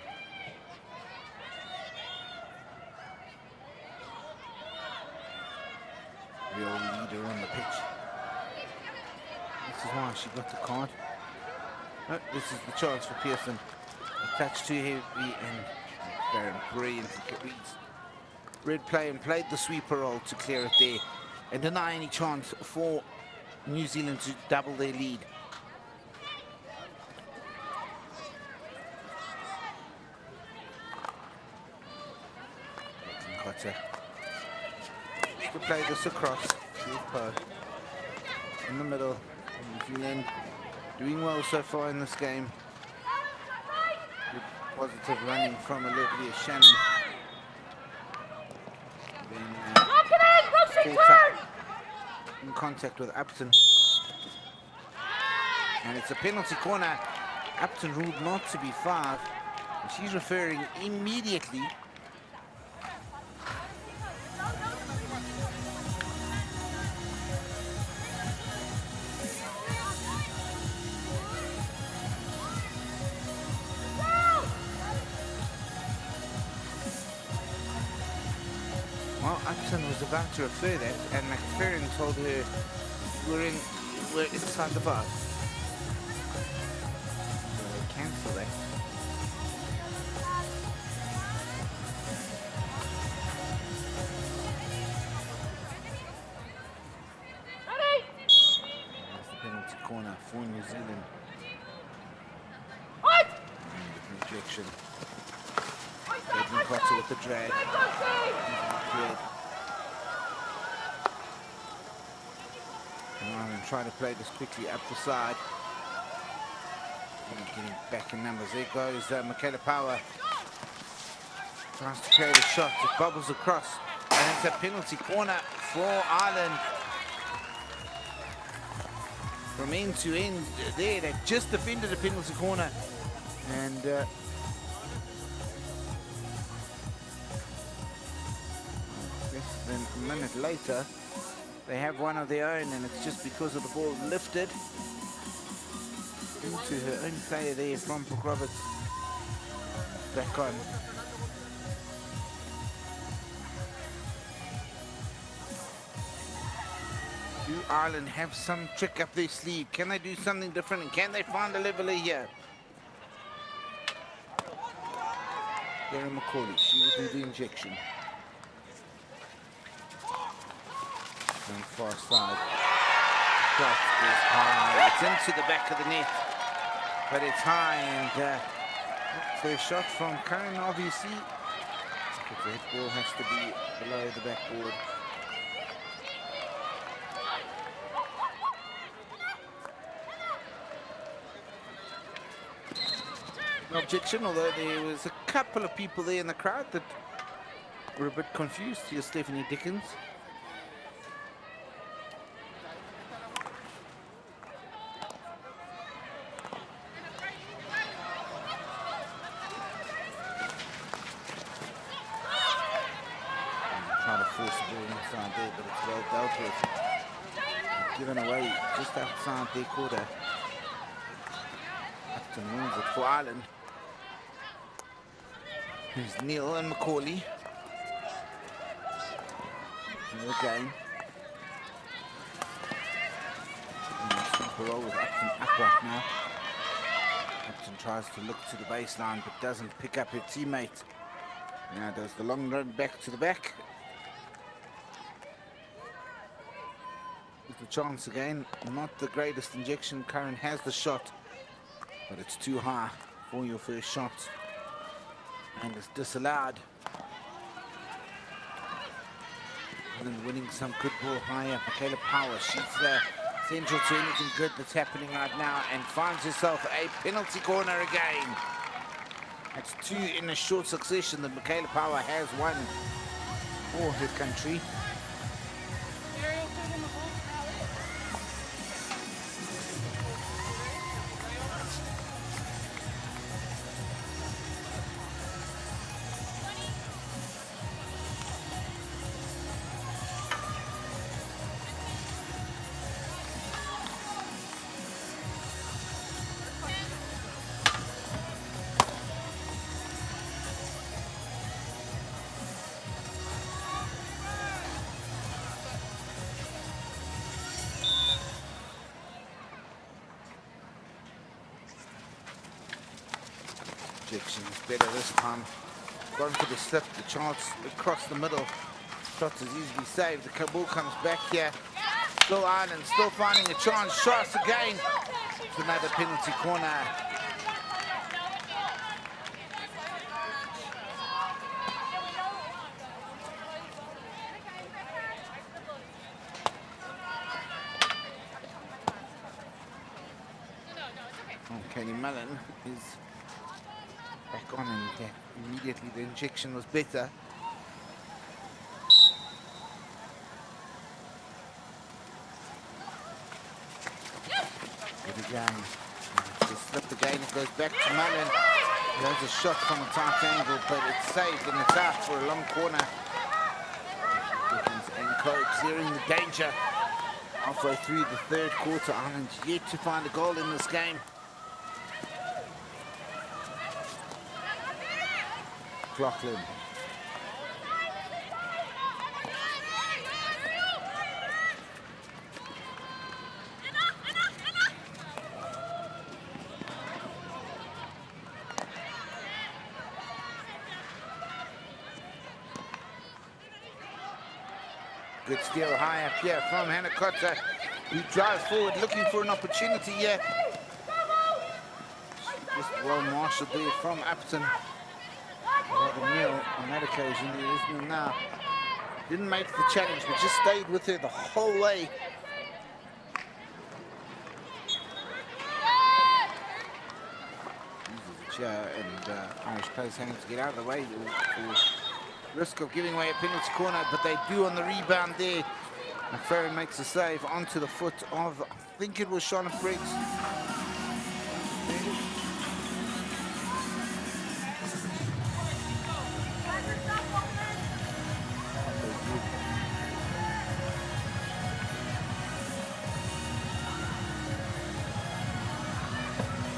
Real leader on the pitch. This is why she got the card. No, this is the chance for Pearson. A touch too heavy and Baron brilliant. Reads red play and played the sweeper role to clear it there and deny any chance for New Zealand to double their lead. They could play this across. In the middle. New Zealand doing well so far in this game. Good positive running from Olivia Shannon. Then Spórt up in contact with Upton. And it's a penalty corner. Upton ruled not to be 5. And she's referring immediately. Well, Upton was about to refer that, and McFerrin told her we're inside the bar. So they cancel that. That's the penalty corner for New Zealand. And the rejection. Adrian Cotter with the drag. And try to play this quickly up the side. And getting back in numbers. There goes Michaela Power. Tries to create a shot. It bubbles across. And it's a penalty corner for Ireland. From end to end there. They just defended a penalty corner. And less than a minute later, they have one of their own, and it's just because of the ball lifted into her own player there from Brooke Roberts. Back on. Do Ireland have some trick up their sleeve? Can they do something different, and can they find a leveler here? Darren McCauley, she will do the injection. On the far side. Shot is high. It's into the back of the net. But it's high, and first shot from Karen, obviously. But the head ball has to be below the backboard. No objection, although there was a couple of people there in the crowd that were a bit confused. Here's Stephanie Dickens. There, but it's well dealt with. Given away just outside their quarter. Upton wins it for Ireland. Here's Neil and McCauley. Again. Super roll with Upton upright now. Upton tries to look to the baseline but doesn't pick up her teammate. Now does the long run back to the back. The chance again, not the greatest injection. Karen has the shot, but it's too high for your first shot, and it's disallowed. And then winning some good ball higher. Michaela Power, she's central to anything good that's happening right now, and finds herself a penalty corner again. That's 2 in a short succession that Michaela Power has won for her country. deflection is better this time. Gone for the slip, the chance across the middle. Shot is easily saved. The ball comes back here. Still Ireland, still finding a chance. Shots again. It's another penalty corner. Mallon is back on, and immediately the injection was better. Good again. Just slipped again, it goes back to Mallon. There's a shot from a tight angle, but it's saved and it's out for a long corner. Dickens and Coke zeroing the danger. Halfway through the third quarter, Ireland yet to find a goal in this game. Craoladh. Good steal high up here from Hanakota, who drives forward looking for an opportunity here. Just well marshaled there from Upton. Rather Neil on that occasion, he isn't now. Didn't make the challenge, but just stayed with her the whole way. Uses a chair, and Irish players having to get out of the way for risk of giving away a penalty corner, but they do on the rebound there. And Farron makes a save onto the foot of, I think it was Charlotte Briggs.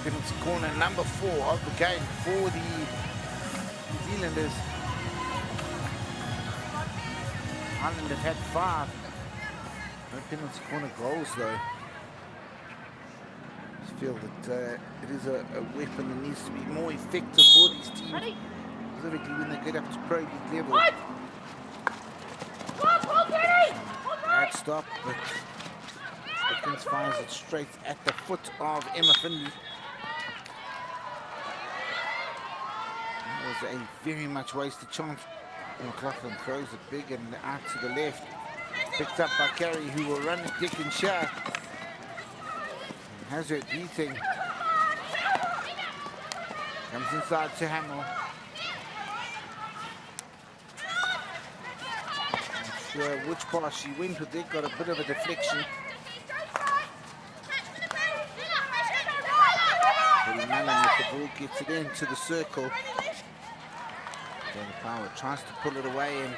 Penalty corner number 4 of the game for the New Zealanders. Ireland have had 5. No penalty corner goals though. I just feel that it is a weapon that needs to be more effective for these teams, specifically when they get up to Pro League level. Bad stop, but Dickens fires it straight at the foot of Emma Finley. That was a very much wasted chance. McLaughlin throws it big and out to the left. Picked up by Carey, who will run Dick and Shah. Has her beating. Comes inside to Hamill. Not sure which pass she went with it, got a bit of a deflection. Mallon with the ball gets it into the circle. Power tries to pull it away and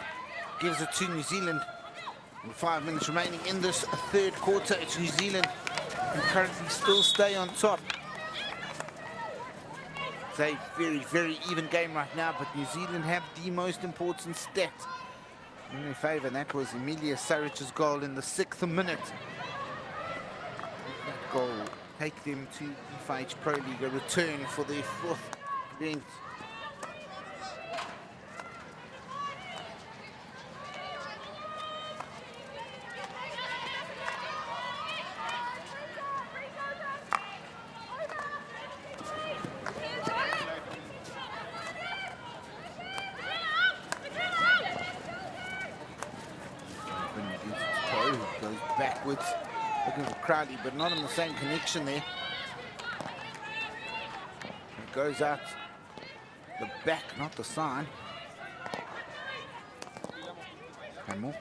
gives it to New Zealand. With 5 minutes remaining in this third quarter, it's New Zealand who currently still stay on top. It's a very, very even game right now, but New Zealand have the most important stat in their favour, and that was Emilia Saric's goal in the 6th minute. That goal take them to FIH Pro League, a return for their 4th event. Backwards, looking for Craoladh, but not on the same connection there. It goes out the back, not the side. Hamill.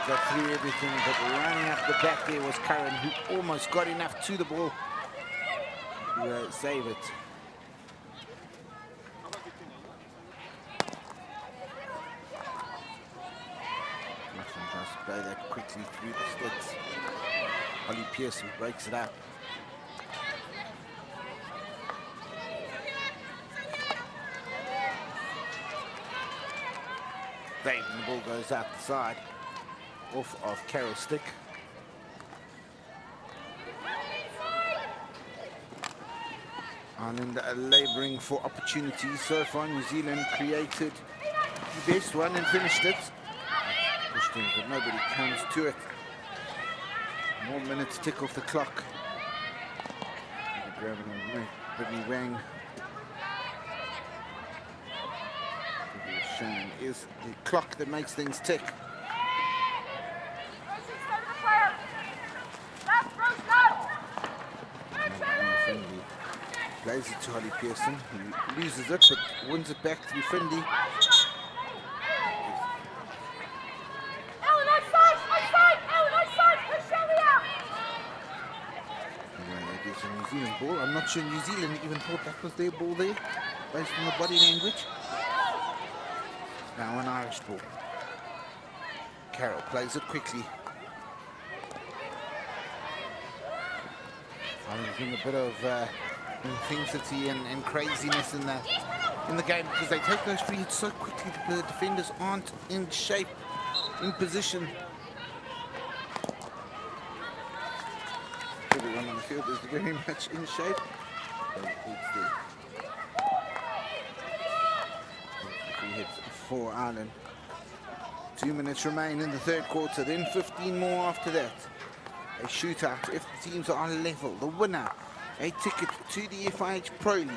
Got through everything, but running up the back there was Curran, who almost got enough to the ball to save it. Nothing Tries to play that quickly through the sticks. Holly Pearson breaks it up. The ball goes out the side, off of Carroll's stick. Ireland labouring for opportunities. So far, New Zealand created the best one and finished it. Pushed in, but nobody comes to it. More minutes tick off the clock. Grabbing a Brittany Wang. Shown is the clock that makes things tick. Plays it to Holly Pearson, who loses it but wins it back to Finley. It is a New Zealand ball. I'm not sure New Zealand even thought that was their ball there, based on the body language. Now an Irish ball. Carroll plays it quickly. Ireland's been a bit of intensity and craziness in the game because they take those free hits so quickly that the defenders aren't in shape, in position. Everyone on the field is very much in shape. Free hits for Ireland. 2 minutes remain in the third quarter, then 15 more after that. A shootout if the teams are level. The winner, a ticket to the FIH Pro League.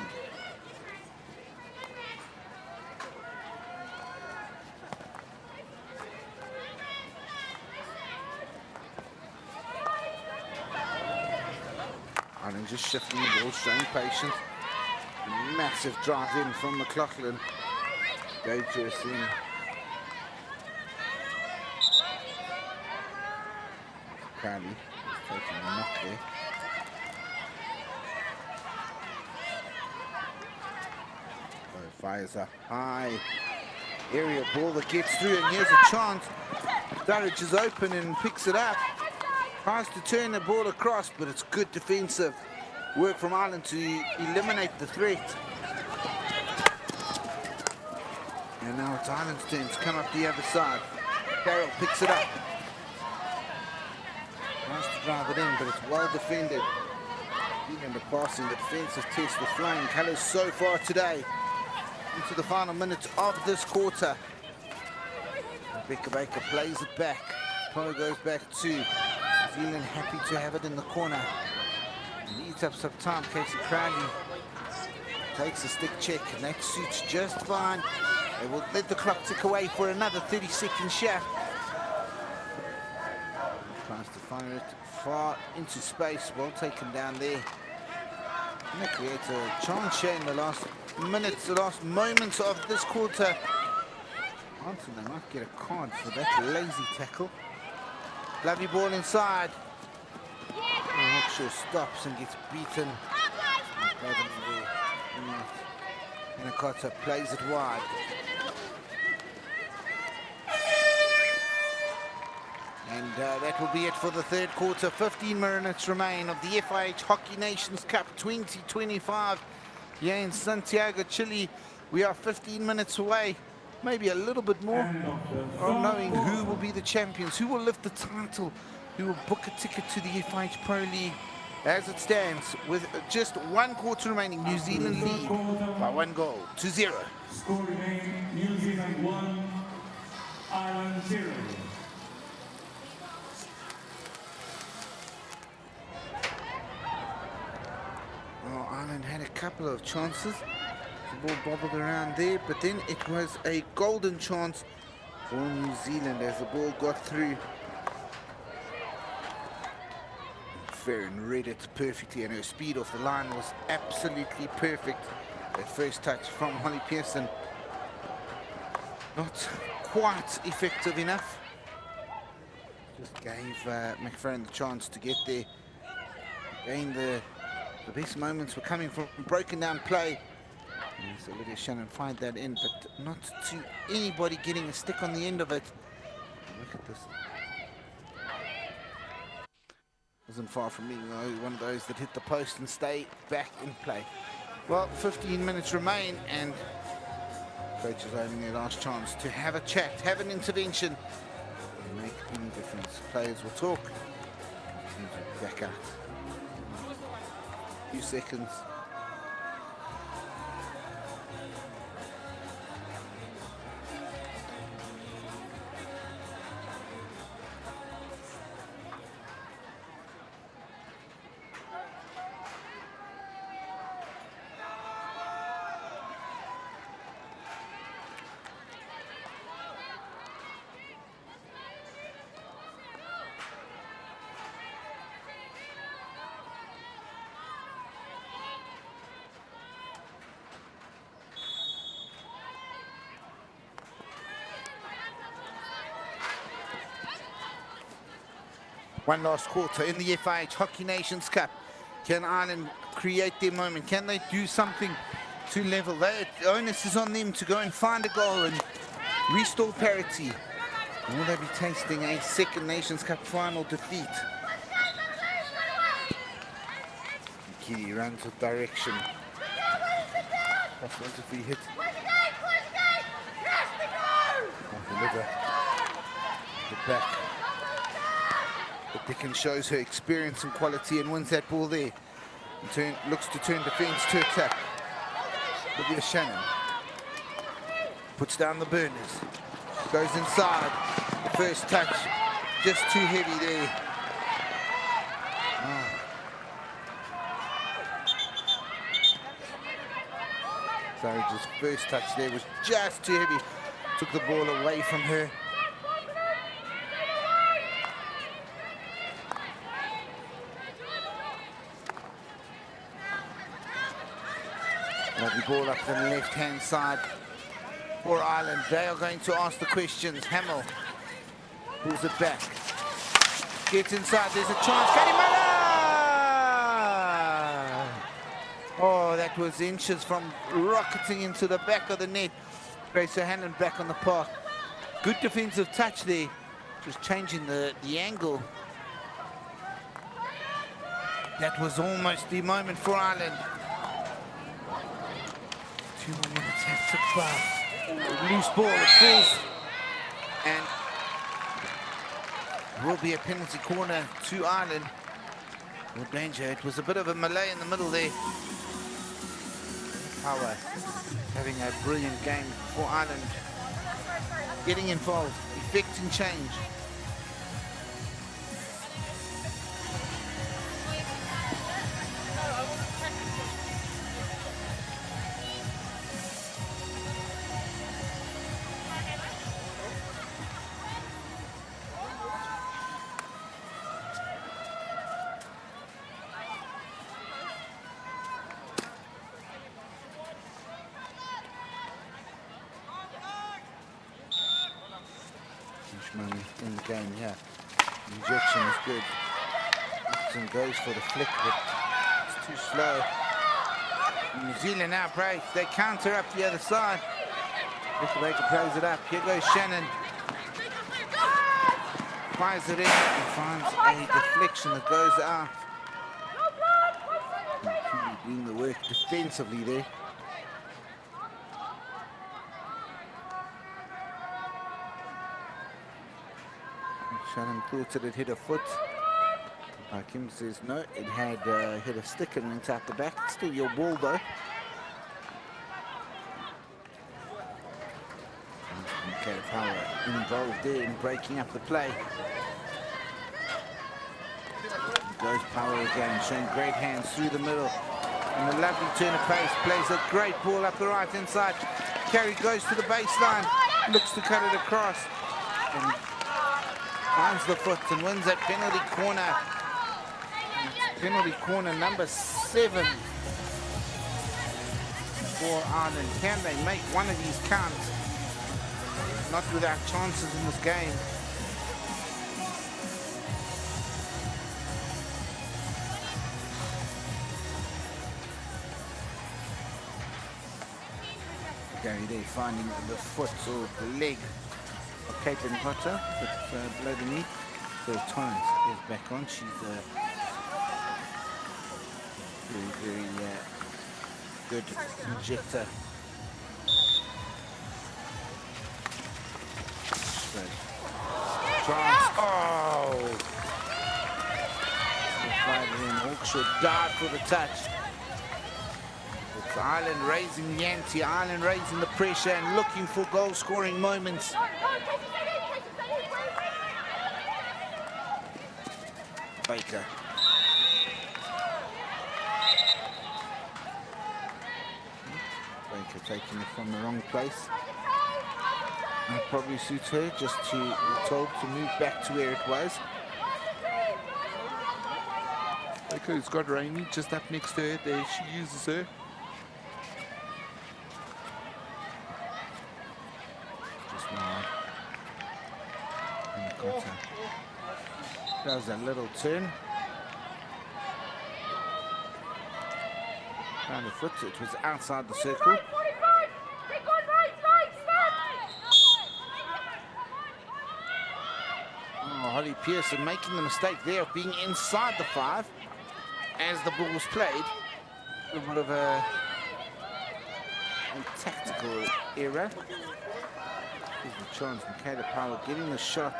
Ireland just shifting the ball, showing patience. Massive drive in from McLaughlin. Dangerous in. Craoladh is taking a knock there. Fires up high. Area ball that gets through, and here's a chance. Durridge is open and picks it up. Tries to turn the ball across, but it's good defensive work from Ireland to eliminate the threat. And now it's Ireland's turn to come up the other side. Carroll picks it up. Tries to drive it in, but it's well defended. Even the passing, the defensive test, the flying colours so far today. Into the final minutes of this quarter. Rebecca Baker plays it back. Pro goes back to New Zealand, happy to have it in the corner. Leads up some time. Casey Craoladh takes a stick check, and that suits just fine. They will let the clock tick away for another 30-second shot. Tries to fire it far into space. Well taken down there. And that creates a chance here in the last minutes, the last moments of this quarter. Anson, they might get a card for that lazy tackle. Lovely ball inside. Hawkshaw stops and gets beaten. And Nakata plays it wide. And that will be it for the third quarter. 15 minutes remain of the FIH Hockey Nations Cup 2025 here in Santiago, Chile. We are 15 minutes away, maybe a little bit more, of knowing who will be the champions, who will lift the title, who will book a ticket to the FIH Pro League. As it stands, with just 1 quarter remaining, New Zealand lead by 1 goal to 0. Score remaining, New Zealand 1, Ireland 0. Well, Ireland had a couple of chances. The ball bobbled around there, but then it was a golden chance for New Zealand as the ball got through. Farron read it perfectly, and her speed off the line was absolutely perfect. That first touch from Holly Pearson, not quite effective enough. Just gave McFerrin the chance to get there. Again, the best moments were coming from broken down play. And so Lydia Shannon fired that in, but not to anybody getting a stick on the end of it. Look at this Wasn't far from being one of those that hit the post and stay back in play. Well, 15 minutes remain, and coaches are having their last chance to have a chat, have an intervention, and make any difference. Players will talk, teams will back out. A few seconds. One last quarter in the FIH Hockey Nations Cup. Can Ireland create their moment? Can they do something to level? The onus is on them to go and find a goal and restore parity. Will they be tasting a second Nations Cup final defeat? Kitty runs with direction. That's if we hit. Deliver. The back. But Dickens shows her experience and quality and wins that ball there. And looks to turn defence to attack. Olivia Shannon puts down the burners. Goes inside. First touch, just too heavy there. Sarah's first touch there was just too heavy. Took the ball away from her. Lovely ball up to the left-hand side for Ireland. They are going to ask the questions. Hamill pulls it back. Gets inside. There's a chance. Karimala! Oh, that was inches from rocketing into the back of the net. Grace O'Hanlon back on the park. Good defensive touch there. Just changing the angle. That was almost the moment for Ireland. 2 more minutes have to pass. Loose ball, it falls. And will be a penalty corner to Ireland. No danger. It was a bit of a melee in the middle there. Power having a brilliant game for Ireland. Getting involved, effecting change. In the game, yeah. The injection is good. Hudson goes for the flick, but it's too slow. New Zealand now breaks. They counter up the other side. Baker plays it up. Here goes Shannon. Fires it in and finds a deflection that goes out. Doing the work defensively there. Shannon thought it had hit a foot. Kim says no, it had hit a stick and went out the back. It's still your ball though. Okay, Power involved there in breaking up the play. Goes Power again, showing great hands through the middle. And a lovely turn of pace, plays a great ball up the right hand side. Carey goes to the baseline, looks to cut it across. And finds the foot and wins that penalty corner. Penalty corner number 7 for Ireland. Can they make one of these count? Not without chances in this game. Gary there finding the foot or the leg of Caitlin Potter, but below the knee. So Torrance is back on. She's Very good injector. Chance. Oh! Hawkshaw dive for the touch. It's Ireland raising the ante, Ireland raising the pressure and looking for goal-scoring moments. Baker. Baker taking it from the wrong place. That probably suits her, just to be told to move back to where it was. Baker's got Rainey just up next to her. There she uses her. Just now. And Cotter does a little turn. Round the foot, it was outside the circle. Oh, Holly Pearson making the mistake there of being inside the 5 as the ball was played. A bit of a tactical error. Here's the chance, Michaela Powell getting the shot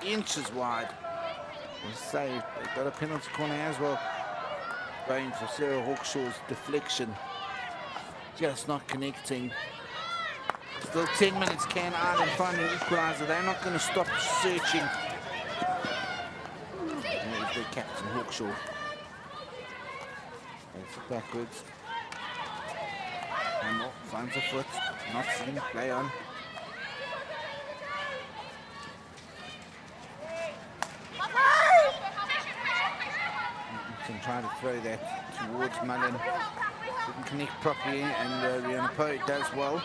inches wide. Was saved. They got a penalty corner as well. Going for Sarah Hawkshaw's deflection. Just not connecting. Still 10 minutes. Can Ireland find an equaliser? They're not going to stop searching. There's their captain, Hawkshaw. Plays it backwards. Hamill finds a foot. Not seen. Play on. And trying to throw that towards Mullen. Didn't connect properly, and Rihanna Poe does well.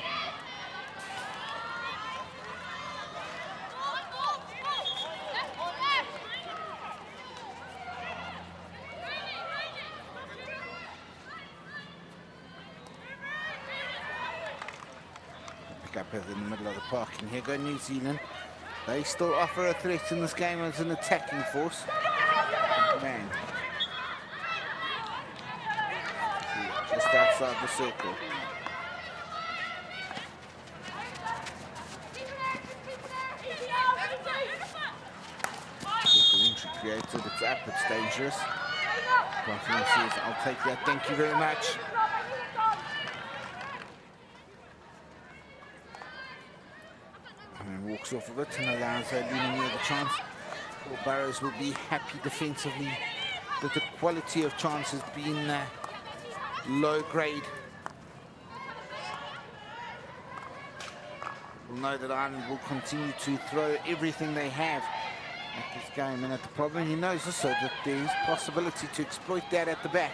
Pick up in the middle of the park, and here go New Zealand. They still offer a threat in this game as an attacking force. Man. Just outside the circle. Circle entry created, it's up, it's dangerous. Buffalo says, I'll take that, thank you very much. And walks off of it and allows her leaning near the chance. Paul Burrows will be happy defensively, but the quality of chance has been low grade. We'll know that Ireland will continue to throw everything they have at this game, and at the problem he knows also that there's possibility to exploit that at the back.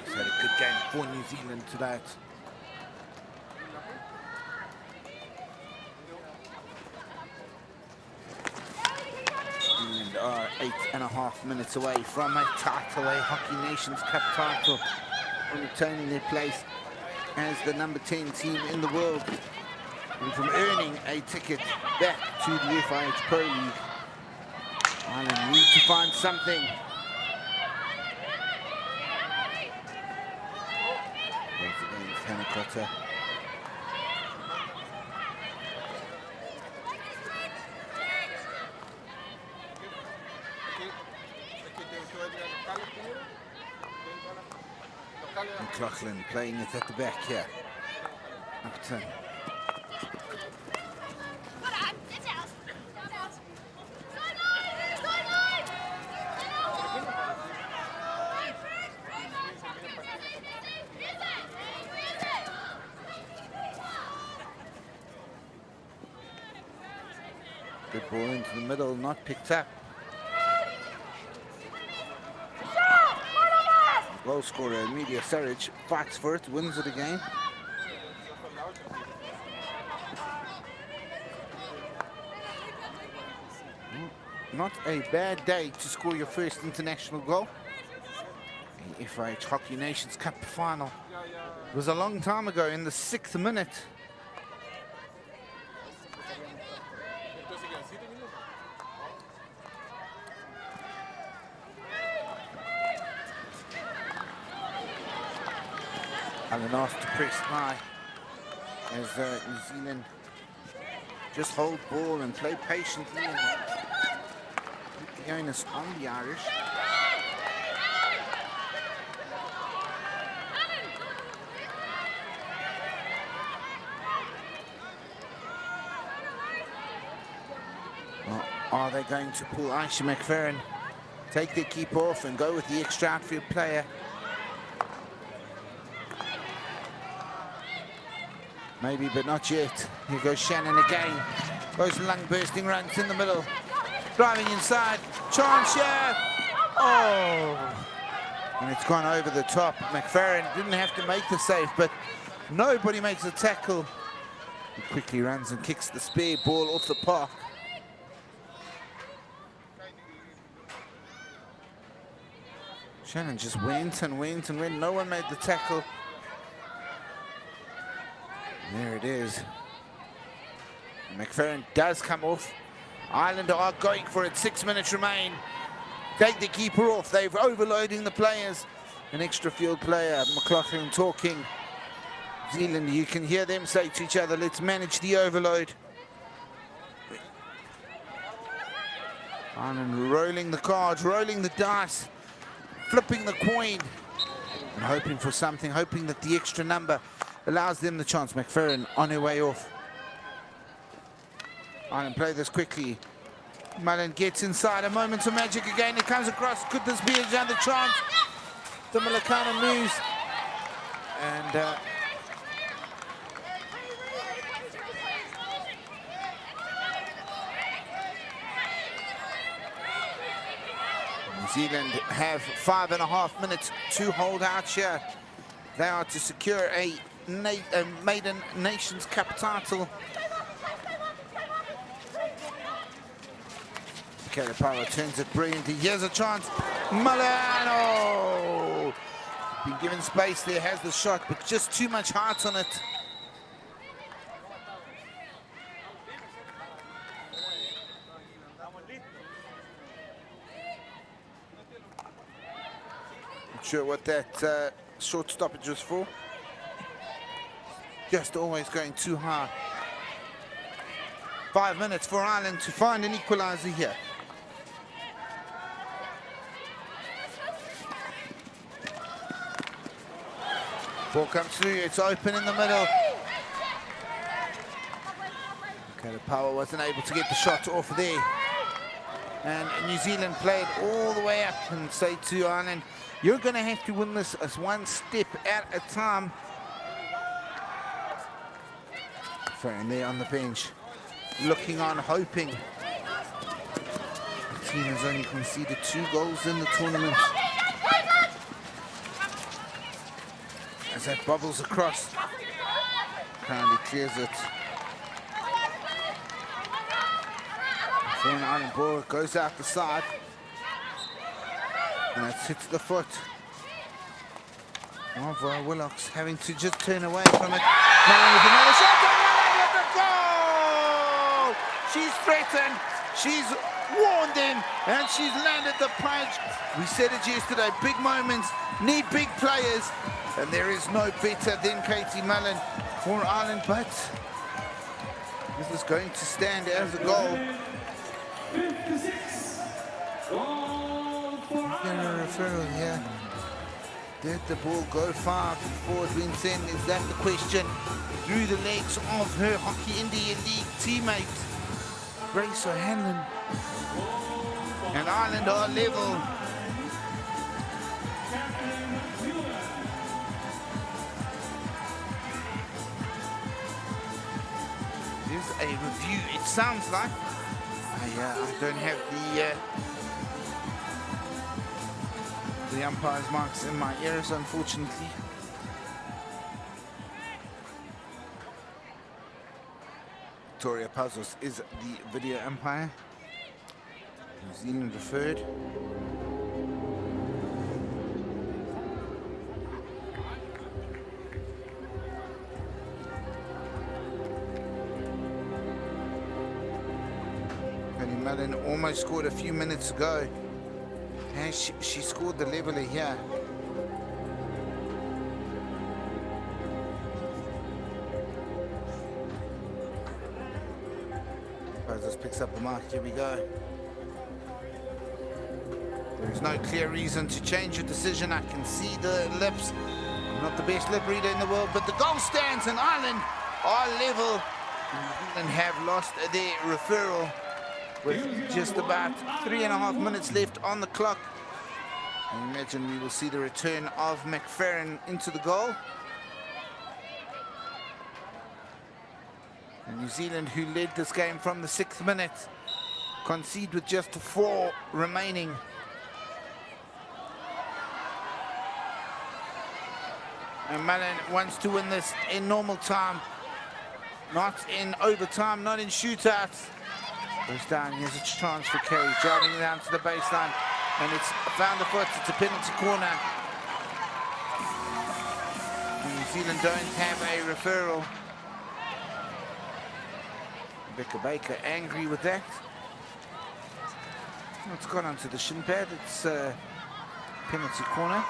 He's had a good game for New Zealand tonight. Zealand are 8.5 minutes away from a title, a Hockey Nations Cup title, from retaining their place as the number 10 team in the world, and from earning a ticket back to the FIH Pro League. Ireland need to find something. Cotter. McLaughlin playing it at the back here. Upton. Good ball into the middle, not picked up. Goal scorer, Emilia Surridge, fights for it, wins it again. Not a bad day to score your first international goal. FIH Hockey Nations Cup final. It was a long time ago, in the 6th minute. Allen asked to press high as New Zealand just hold ball and play patiently and keep the onus on the Irish. Well, are they going to pull Aisha McFerrin, take their keeper off and go with the extra outfield player? Maybe, but not yet. Here goes Shannon again. Those lung-bursting runs in the middle. Driving inside. Chance here. Oh! And it's gone over the top. McFerrin didn't have to make the save, but nobody makes a tackle. He quickly runs and kicks the spare ball off the park. Shannon just went and went and went. No one made the tackle. There it is. McFerrin does come off. Ireland are going for it. 6 minutes remain. Take the keeper off. They're overloading the players. An extra field player, McLaughlin, talking. New Zealand, you can hear them say to each other, let's manage the overload. Ireland rolling the cards, rolling the dice, flipping the coin, and hoping for something, hoping that the extra number allows them the chance. McFerrin on her way off. Ireland play this quickly. mBan gets inside. A moment of magic again. It comes across. Could this be another chance? Similar kind of moves. And New Zealand have 5.5 minutes to hold out here. They are to secure a maiden Nations Cup title. Kelly Power turns it brilliantly. Here's a chance. mBan, oh! Been given space there, has the shot, but just too much heart on it. Not sure what that short stoppage was for. Just always going too hard. 5 minutes for Ireland to find an equaliser here. Ball comes through, it's open in the middle. Okay, the power wasn't able to get the shot off there. And New Zealand played all the way up and say to Ireland, you're going to have to win this as one step at a time. Ferrin there on the bench, looking on, hoping. The team has only conceded 2 goals in the tournament. As that bubbles across, kindly clears it. For an Ireland ball, it goes out the side. And that hits the foot of Willocks, having to just turn away from it. mBan with another shot, mBan with the goal! She's threatened, she's warned them, and she's landed the punch. We said it yesterday, big moments need big players, and there is no better than Katie mBan for Ireland, but this is going to stand as a goal. 56. A referral here. Did the ball go far before it went in? Is that the question? Through the legs of her Hockey India League teammate, Grace O'Hanlon. And Ireland are level. Here's a review, it sounds like. I don't have the umpire's marks in my ears, unfortunately. Victoria Pazos is the video umpire. New Zealand referred. mBan almost scored a few minutes ago. And she scored the leveler here. Just picks up the mark. Here we go. There's no clear reason to change your decision. I can see the lips. I'm not the best lip reader in the world, but the goal stands and Ireland are level and have lost their referral with just about 3.5 minutes left on the clock. I imagine we will see the return of McFerrin into the goal. And New Zealand, who led this game from the 6th minute, concede with just 4 remaining. And mBan wants to win this in normal time, not in overtime, not in shootouts. Goes down, here's a chance for Kerry, driving down to the baseline, and it's found the foot, it's a penalty corner. And New Zealand don't have a referral. Becca Baker angry with that. It's gone onto the shin pad, it's a penalty corner.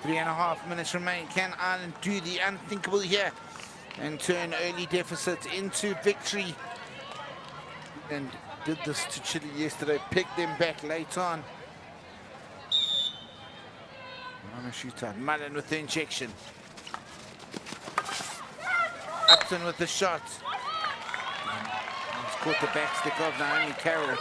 Three and a half minutes remain. Can Ireland do the unthinkable here and turn early deficit into victory? And did this to Chile yesterday, picked them back late on a shootout. mBan with the injection. Upton with the shot. He's caught the back stick of Naomi Carroll.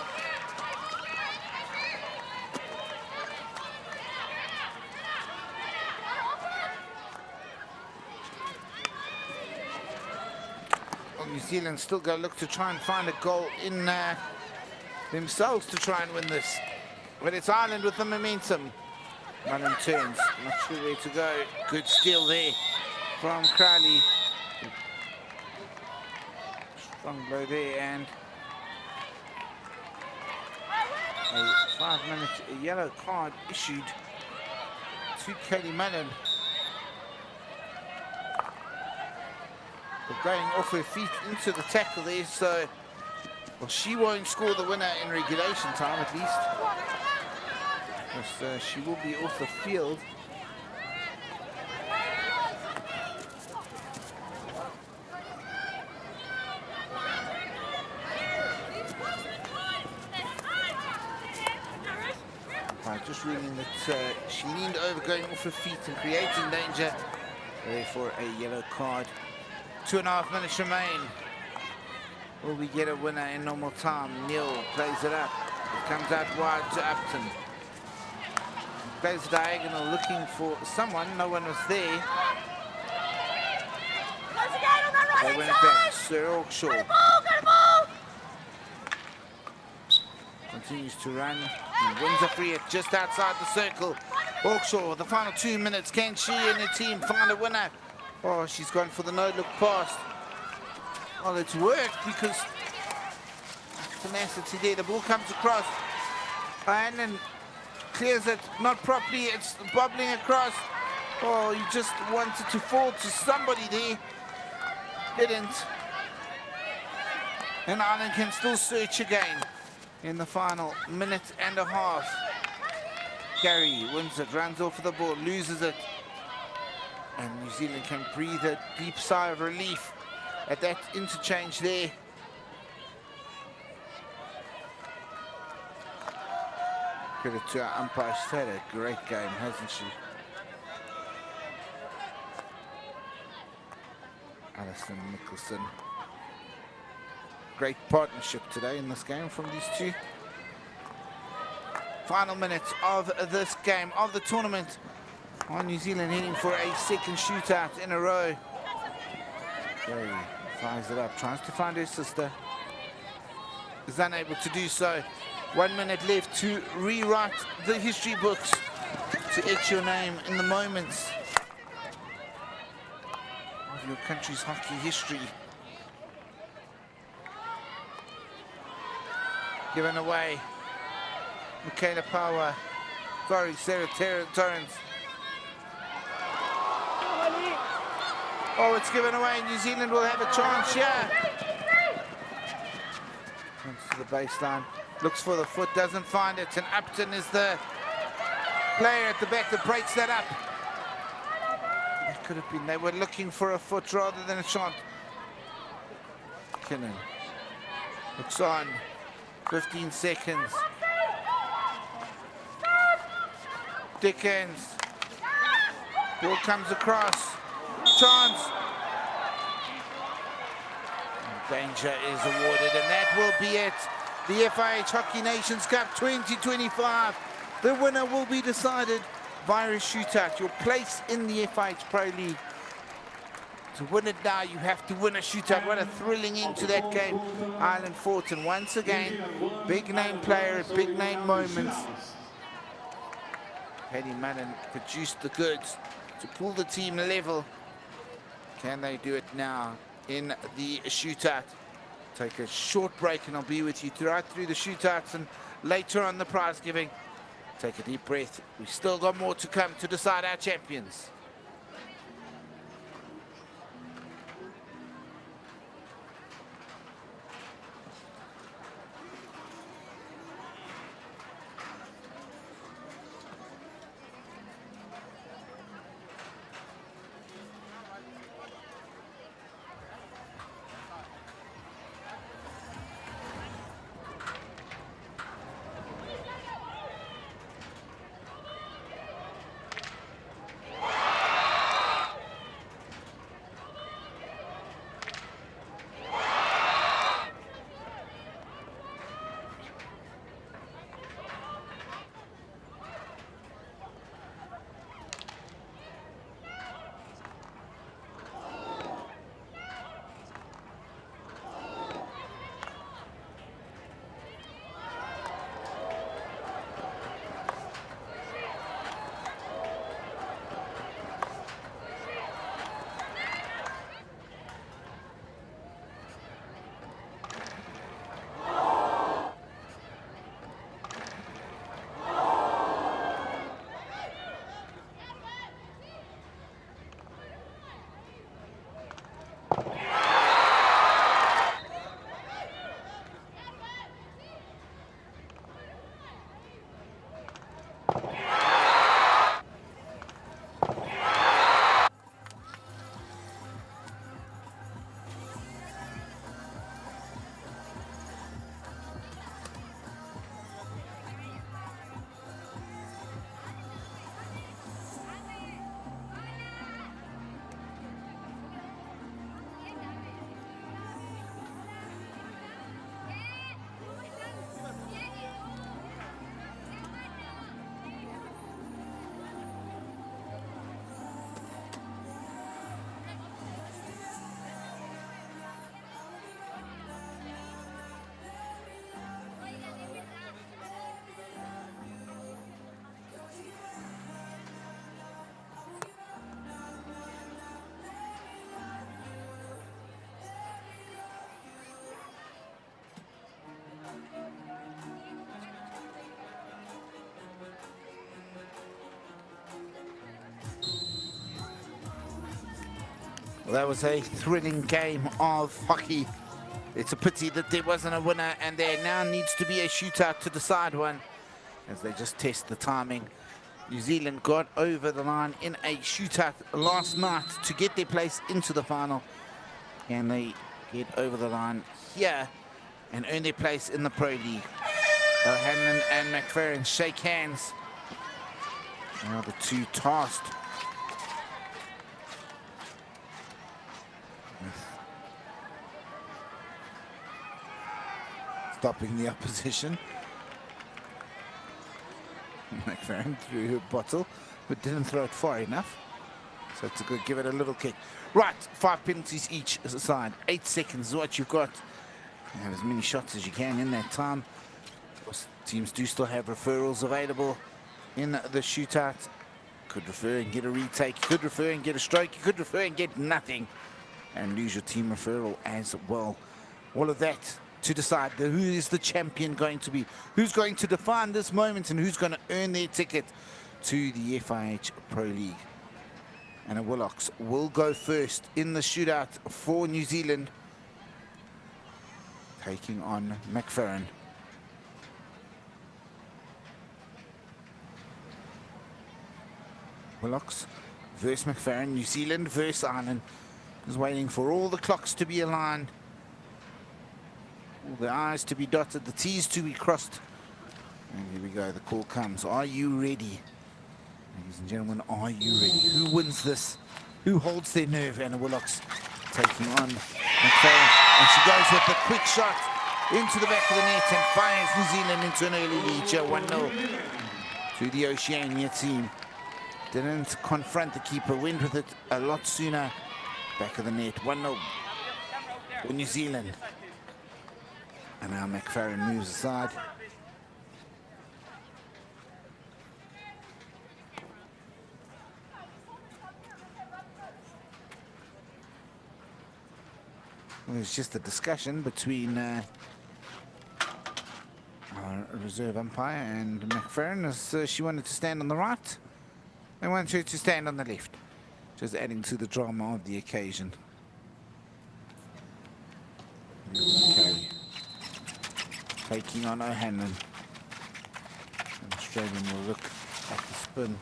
New Zealand still got to look to try and find a goal in themselves to try and win this. But it's Ireland with the momentum. mBan turns, not sure where to go. Good steal there from Craoladh. Strong blow there, and a 5-minute yellow card issued to Katie mBan. Going off her feet into the tackle there, so well, she won't score the winner in regulation time at least, because she will be off the field. Just reading that she leaned over, going off her feet and creating danger, therefore a yellow card. 2.5 minutes remain. Will we get a winner in normal time? Neil plays it up. It comes out wide to Upton. Plays the diagonal, looking for someone. No one was there. They went back. Sir Hawkshaw continues to run. He wins a free hit just outside the circle. Hawkshaw, the final 2 minutes. Can she and her team find a winner? Oh, she's gone for the no-look pass. Well, it's worked because tenacity there. The ball comes across and then clears it, not properly. It's bobbling across. Oh, you just wanted to fall to somebody there. Didn't. And Ireland can still search again in the final minute and a half. Gary wins it, runs off of the ball, loses it. And New Zealand can breathe a deep sigh of relief at that interchange there. Credit to our umpire. She's had a great game, hasn't she? Alison Nicholson. Great partnership today in this game from these two. Final minutes of this game, of the tournament. New Zealand heading for a second shootout in a row. Gary fires it up, tries to find her sister. Is unable to do so. 1 minute left to rewrite the history books, to etch your name in the moments of your country's hockey history. Given away. Michaela Power. Sorry, Sarah Torrance. Oh, it's given away. New Zealand will have a chance here. Comes to the baseline. Looks for the foot, doesn't find it. And Upton is the player at the back that breaks that up. It could have been. They were looking for a foot rather than a shot. Killing. Looks on. 15 seconds. Dickens. Ball comes across. Chance. Danger is awarded, and that will be it. The FIH Hockey Nations Cup 2025. The winner will be decided via a shootout. Your place in the FIH Pro League. To win it now, you have to win a shootout. What a thrilling end to that game. Ireland fought, and once again, big name player at big name moments. Paddy Mullen produced the goods to pull the team level. Can they do it now in the shootout? Take a short break and I'll be with you right through the shootouts and later on the prize giving. Take a deep breath. We've still got more to come to decide our champions. Well, that was a thrilling game of hockey. It's a pity that there wasn't a winner, and there now needs to be a shootout to decide one as they just test the timing. New Zealand got over the line in a shootout last night to get their place into the final. Can they get over the line here and earn their place in the Pro League? O'Hanlon and McFerrin shake hands. Now the two tasked stopping the opposition. McFerrin threw her bottle, but didn't throw it far enough. So it's a good, give it a little kick. Right, 5 penalties each side. 8 seconds is what you've got. You have as many shots as you can in that time. Of course, teams do still have referrals available in the shootout. Could refer and get a retake. You could refer and get a stroke. You could refer and get nothing and lose your team referral as well. All of that to decide who is the champion going to be, who's going to define this moment, and who's going to earn their ticket to the FIH Pro League. And the Willocks will go first in the shootout for New Zealand, taking on McFerrin. Willocks versus McFerrin, New Zealand versus Ireland. Is waiting for all the clocks to be aligned, all the I's to be dotted, the T's to be crossed. And here we go, the call comes. Are you ready? Ladies and gentlemen, are you ready? Who wins this? Who holds their nerve? And the Willocks taking on McFerrin. And she goes with a quick shot into the back of the net and fires New Zealand into an early lead. 1-0 to the Oceania team. Didn't confront the keeper, went with it a lot sooner. Back of the net, 1-0 for New Zealand. And now McFerrin moves aside. Well, it's just a discussion between our reserve umpire and McFerrin, as she wanted to stand on the right. They want her to stand on the left. Just adding to the drama of the occasion. Okay. Taking on O'Hanlon. An Australian will look at the spin.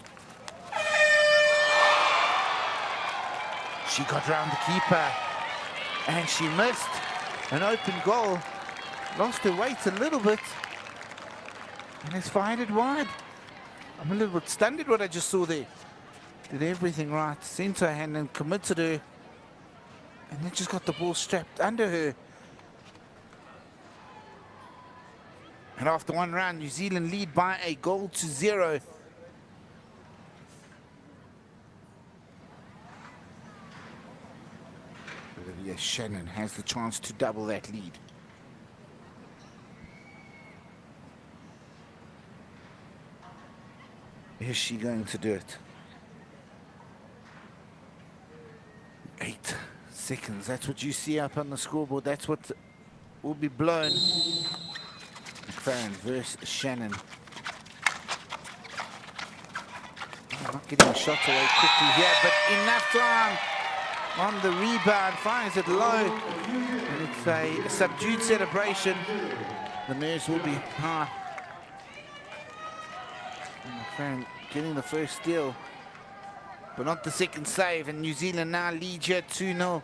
She got round the keeper and she missed an open goal. Lost her weight a little bit and has fired it wide. I'm a little bit stunned at what I just saw there. Did everything right, sent her hand and committed her, and then just got the ball strapped under her. And after one round, New Zealand lead by a 1-0. Shannon has the chance to double that lead. Is she going to do it? 8 seconds, that's what you see up on the scoreboard. That's what will be blown. McFerrin versus Shannon. Oh, not getting a shot away quickly here, but enough time on the rebound. Fires it low, and it's a subdued celebration. The nerves will be high. McFerrin getting the first steal, but not the second save, and New Zealand now lead here 2-0.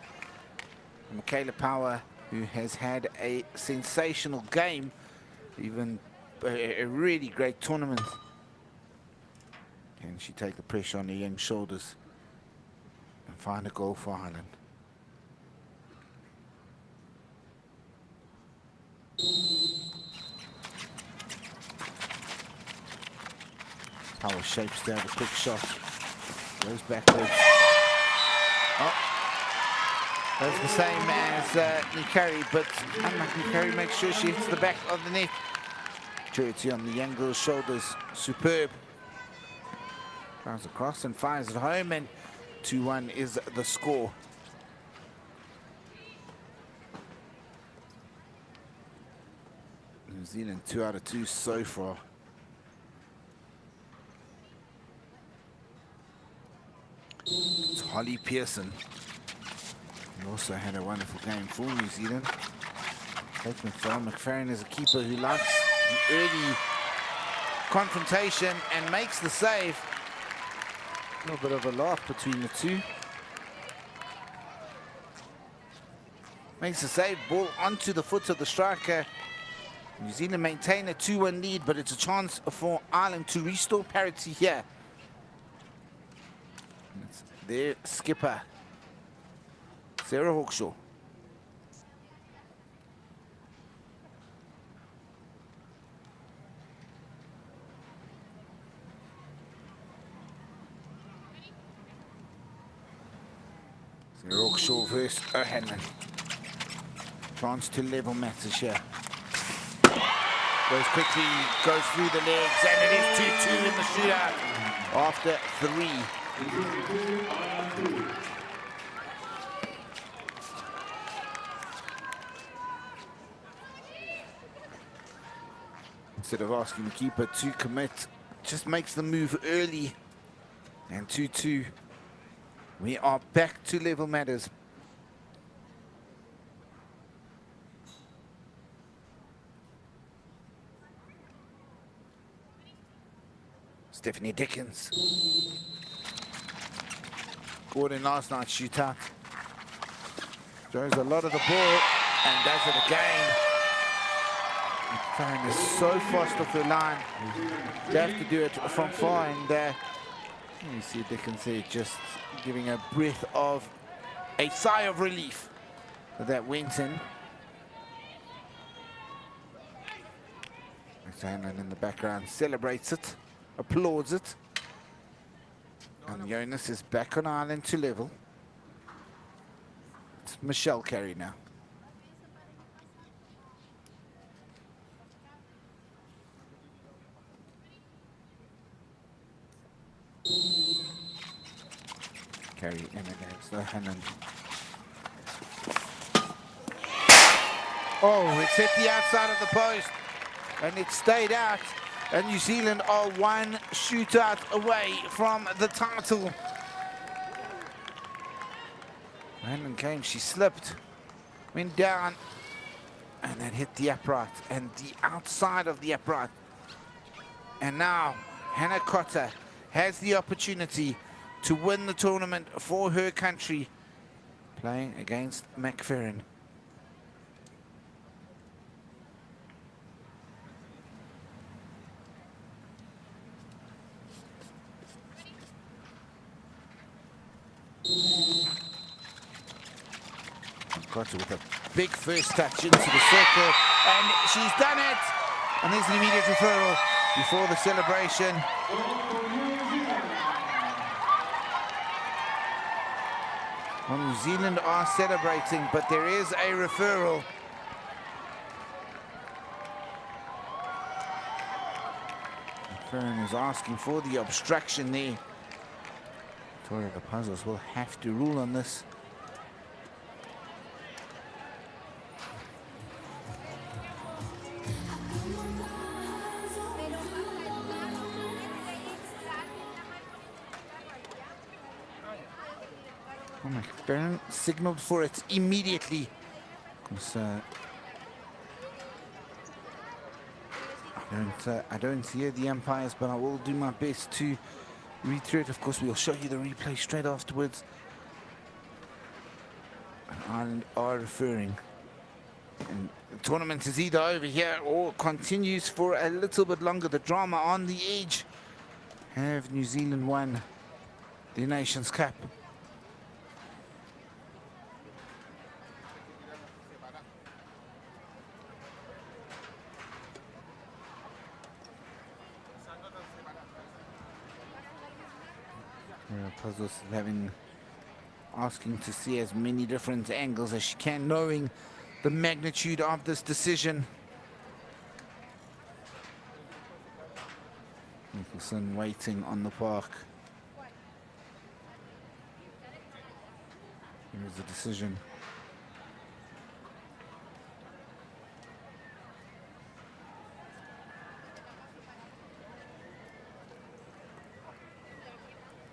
Michaela Power, who has had a sensational game, even a really great tournament. Can she take the pressure on the young shoulders and find a goal for Ireland? Power shapes down a quick shot. Goes backwards. Oh, that's the same as Nikari, but unlike Nikari, makes sure she hits the back of the net. Maturity on the young girl's shoulders, superb. Drives across and fires it home, and 2-1 is the score. New Zealand 2 out of 2 so far. It's Holly Pearson. He also had a wonderful game for New Zealand. McFerrin is a keeper who likes the early confrontation and makes the save. A little bit of a laugh between the two. Makes the save, ball onto the foot of the striker. New Zealand maintain a 2-1 lead, but it's a chance for Ireland to restore parity here. It's their skipper, Sarah Hawkshaw. Sarah Hawkshaw versus O'Hanlon. Chance to level matters here. Goes quickly, goes through the legs, and it is 2-2 in the shootout after 3. Instead of asking the keeper to commit, just makes the move early. And 2-2. We are back to level matters. Stephanie Dickens. Gordon last night's shootout. Throws a lot of the ball and does it again. McFerrin is so fast off the line. You have to do it from far, and you see Dickens there just giving a breath of a sigh of relief that went in. Hanlon in the background celebrates it, applauds it. And Jonas is back on island to level. It's Michelle Carey now. Carey in against the Hannon. Oh, it's hit the outside of the post and it stayed out. And New Zealand are one shootout away from the title. Hannon came, she slipped, went down, and then hit the upright and the outside of the upright. And now Hannah Cotter has the opportunity to win the tournament for her country, playing against McFerrin. Cotter with a big first touch into the circle, and she's done it! And there's an immediate referral before the celebration. Well, New Zealand are celebrating, but there is a referral. McFerrin is asking for the obstruction there. Victoria Puzzles will have to rule on this. McFerrin signaled for it immediately. I don't hear the umpires, but I will do my best to read through it. Of course, we'll show you the replay straight afterwards. Ireland are referring. And the tournament is either over here or continues for a little bit longer. The drama on the edge. Have New Zealand won the Nations Cup? Puzzles asking to see as many different angles as she can, knowing the magnitude of this decision. Nicholson waiting on the park. Here's the decision.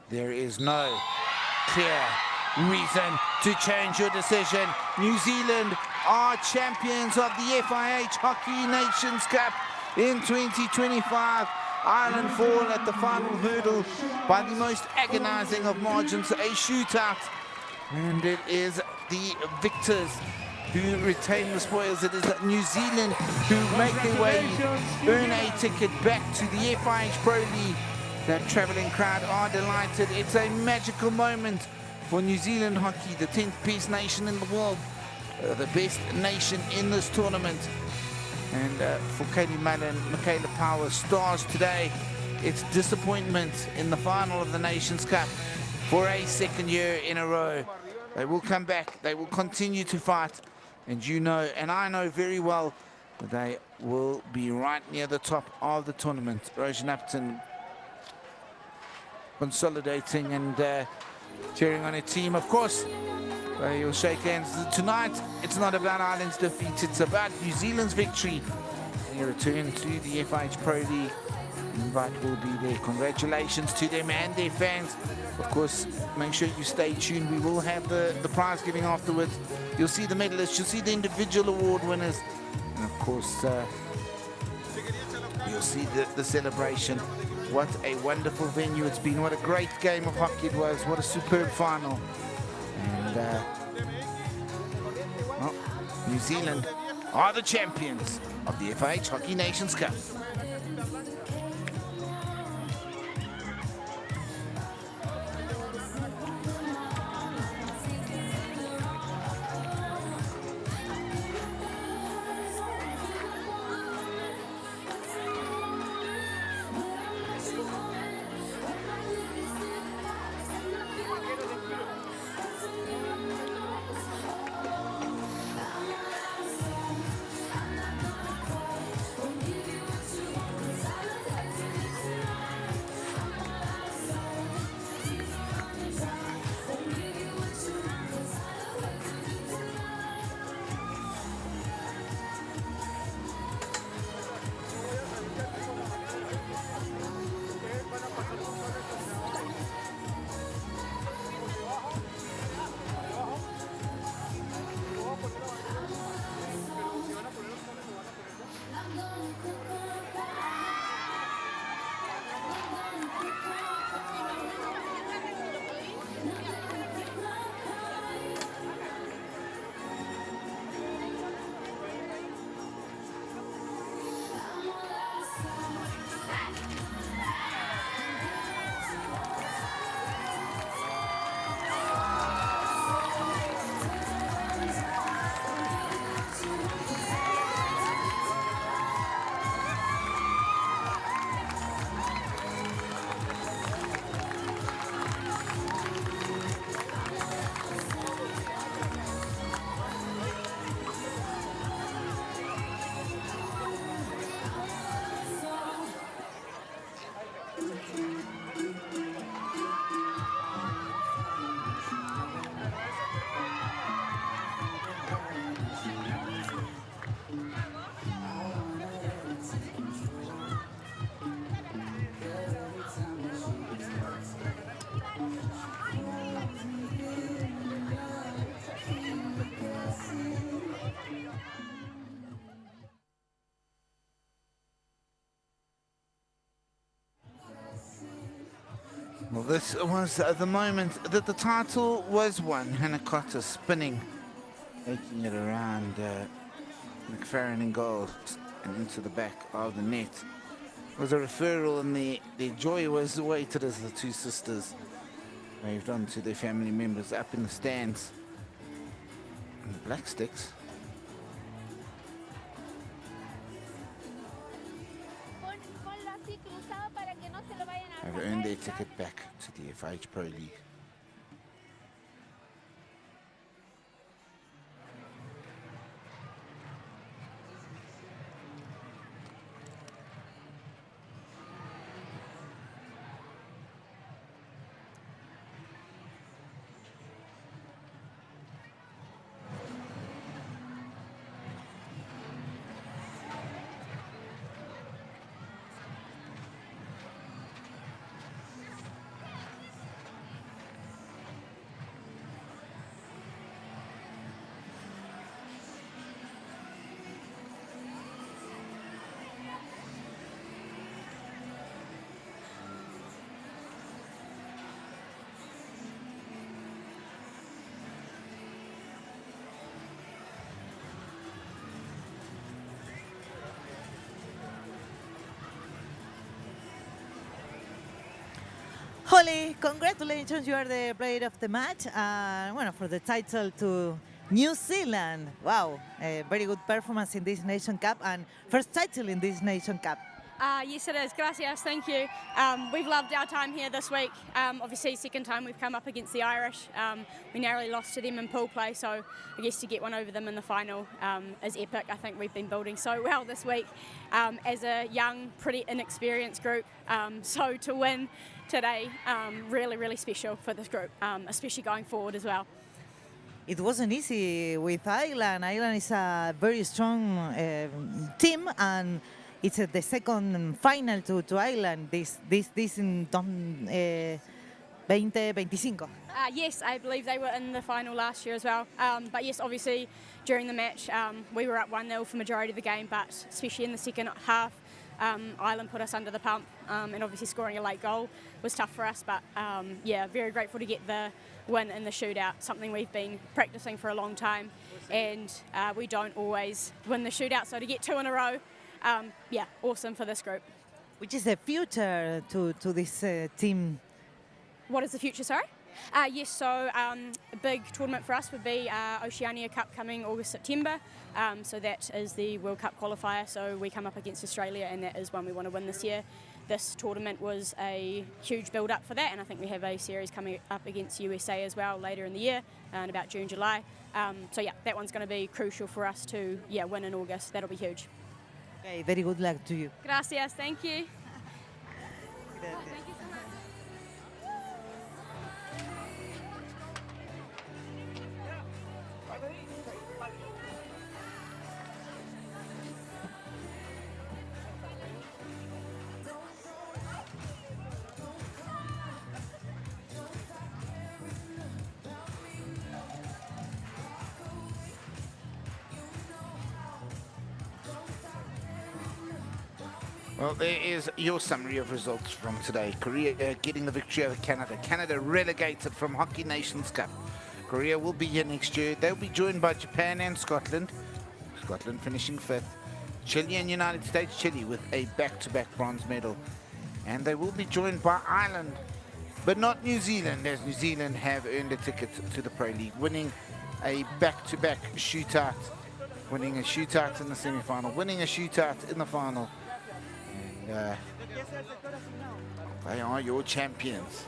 There is no clear reason to change your decision. New Zealand are champions of the FIH Hockey Nations Cup in 2025. Ireland fall at the final hurdle by the most agonizing of margins, a shootout. And it is the victors who retain the spoils. It is New Zealand who make their way, earn a ticket back to the FIH Pro League. That travelling crowd are delighted. It's a magical moment for New Zealand hockey, the 10th best nation in the world, the best nation in this tournament. And for Katie Mullen, Michaela Power, stars today, it's disappointment in the final of the Nations Cup for a second year in a row. They will come back, they will continue to fight, and you know, and I know very well, that they will be right near the top of the tournament. Roisin Upton consolidating and cheering on a team. Of course, you'll shake hands. Tonight, it's not about Ireland's defeat, it's about New Zealand's victory. your return to the FIH Pro League. Invite will be there. Congratulations to them and their fans. Of course, make sure you stay tuned. We will have the prize giving afterwards. You'll see the medalists, you'll see the individual award winners, and of course, you'll see the celebration. What a wonderful venue it's been. What a great game of hockey it was. What a superb final. And well, New Zealand are the champions of the FIH Hockey Nations Cup. Well, this was the moment that the title was won. Hannah Cotter spinning, taking it around McFerrin in goal and into the back of the net. It was a referral, and the joy was awaited as the two sisters waved on to their family members up in the stands. And the Black Sticks have earned their ticket back to the FIH Pro League. Holly, congratulations, you are the player of the match. Well, for the title to New Zealand. Wow, a very good performance in this Nation Cup and first title in this Nation Cup. Yes, it is. Gracias, thank you. We've loved our time here this week. Obviously, second time we've come up against the Irish. We narrowly lost to them in pool play, so I guess to get one over them in the final is epic. I think we've been building so well this week as a young, pretty inexperienced group. So to win today, really, really special for this group, especially going forward as well. it wasn't easy with Ireland. Ireland is a very strong team, and it's the second final to Ireland this in 2025. Yes, I believe they were in the final last year as well. But yes, obviously during the match we were up 1-0 for majority of the game, but especially in the second half, Ireland put us under the pump, and obviously scoring a late goal was tough for us. But yeah, very grateful to get the win in the shootout, something we've been practicing for a long time, and we don't always win the shootout, so to get 2 in a row, yeah, awesome for this group. Which is the future to this team? What is the future, sorry? Yes, so a big tournament for us would be Oceania Cup coming August, September. So that is the World Cup qualifier. So we come up against Australia, and that is one we want to win this year. This tournament was a huge build-up for that, and I think we have a series coming up against USA as well later in the year, in about June, July. So yeah, that one's going to be crucial for us to win in August. That'll be huge. Okay, very good luck to you. Gracias, thank you. Well, there is your summary of results from today. Korea getting the victory over Canada. Canada relegated from Hockey Nations Cup. Korea will be here next year. They'll be joined by Japan and Scotland. Scotland finishing 5th. Chile and United States. Chile with a back-to-back bronze medal. And they will be joined by Ireland, but not New Zealand, as New Zealand have earned a ticket to the Pro League, winning a back-to-back shootout, winning a shootout in the semi-final, winning a shootout in the final. They are your champions.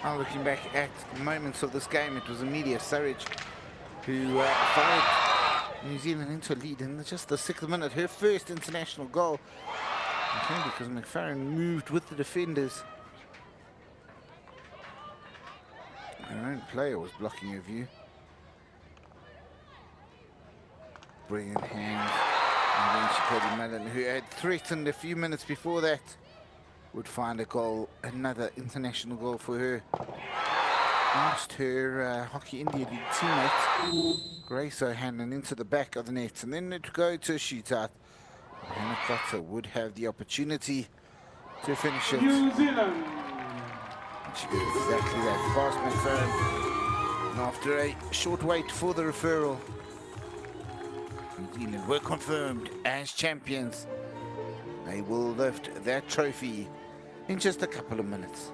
Now looking back at moments of this game, it was Amelia Surridge who followed New Zealand into a lead in just the 6th minute. Her first international goal. Okay, because McFarren moved with the defenders. Her own player was blocking her view. Brilliant hands. And then Shakoti Mellon, who had threatened a few minutes before that, would find a goal, another international goal for her. Past her Hockey India League teammate, Grace O'Hanlon, into the back of the net. And then it would go to a shootout. Hannah Cotter would have the opportunity to finish it. New Zealand. And she did exactly that. Past McFarren. And after a short wait for the referral, New Zealand were confirmed as champions. They will lift that trophy in just a couple of minutes.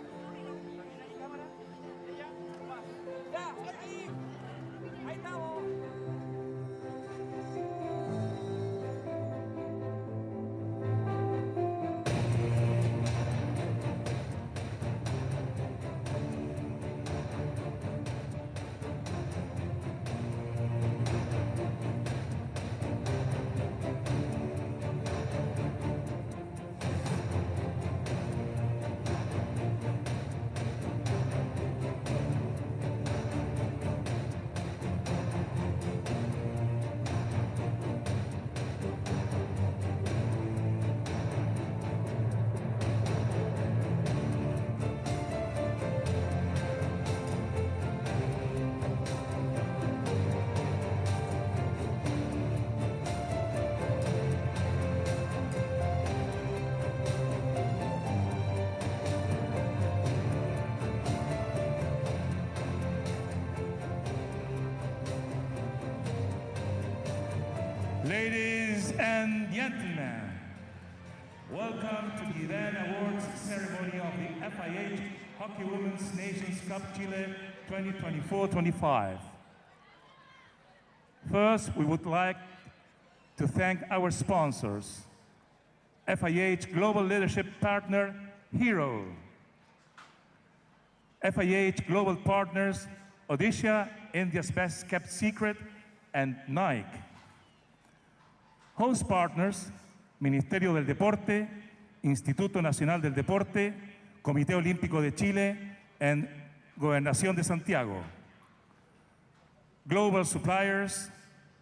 Ladies and gentlemen, welcome to the Idirnáisiúnta Awards ceremony of the FIH Hockey Women's Nations Cup Chile 2024-25. First, we would like to thank our sponsors, FIH Global Leadership Partner, Hero, FIH Global Partners, Odisha, India's Best Kept Secret, and Nike. Host partners, Ministerio del Deporte, Instituto Nacional del Deporte, Comité Olímpico de Chile, and Gobernación de Santiago. Global suppliers,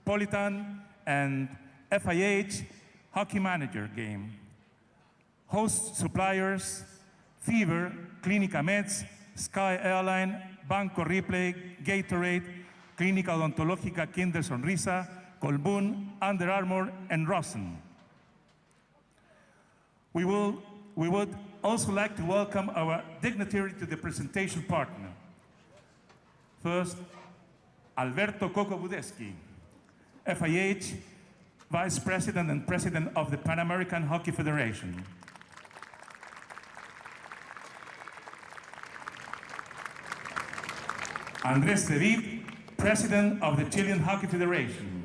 Politan and FIH Hockey Manager Game. Host suppliers, Fever, Clínica Meds, Sky Airline, Banco Replay, Gatorade, Clínica Odontológica Kinder Sonrisa, Colbún, Under Armour, and Rosen. We would also like to welcome our dignitary to the presentation partner. First, Alberto Coco Budesky, FIH Vice President and President of the Pan American Hockey Federation. Andrés David, President of the Chilean Hockey Federation.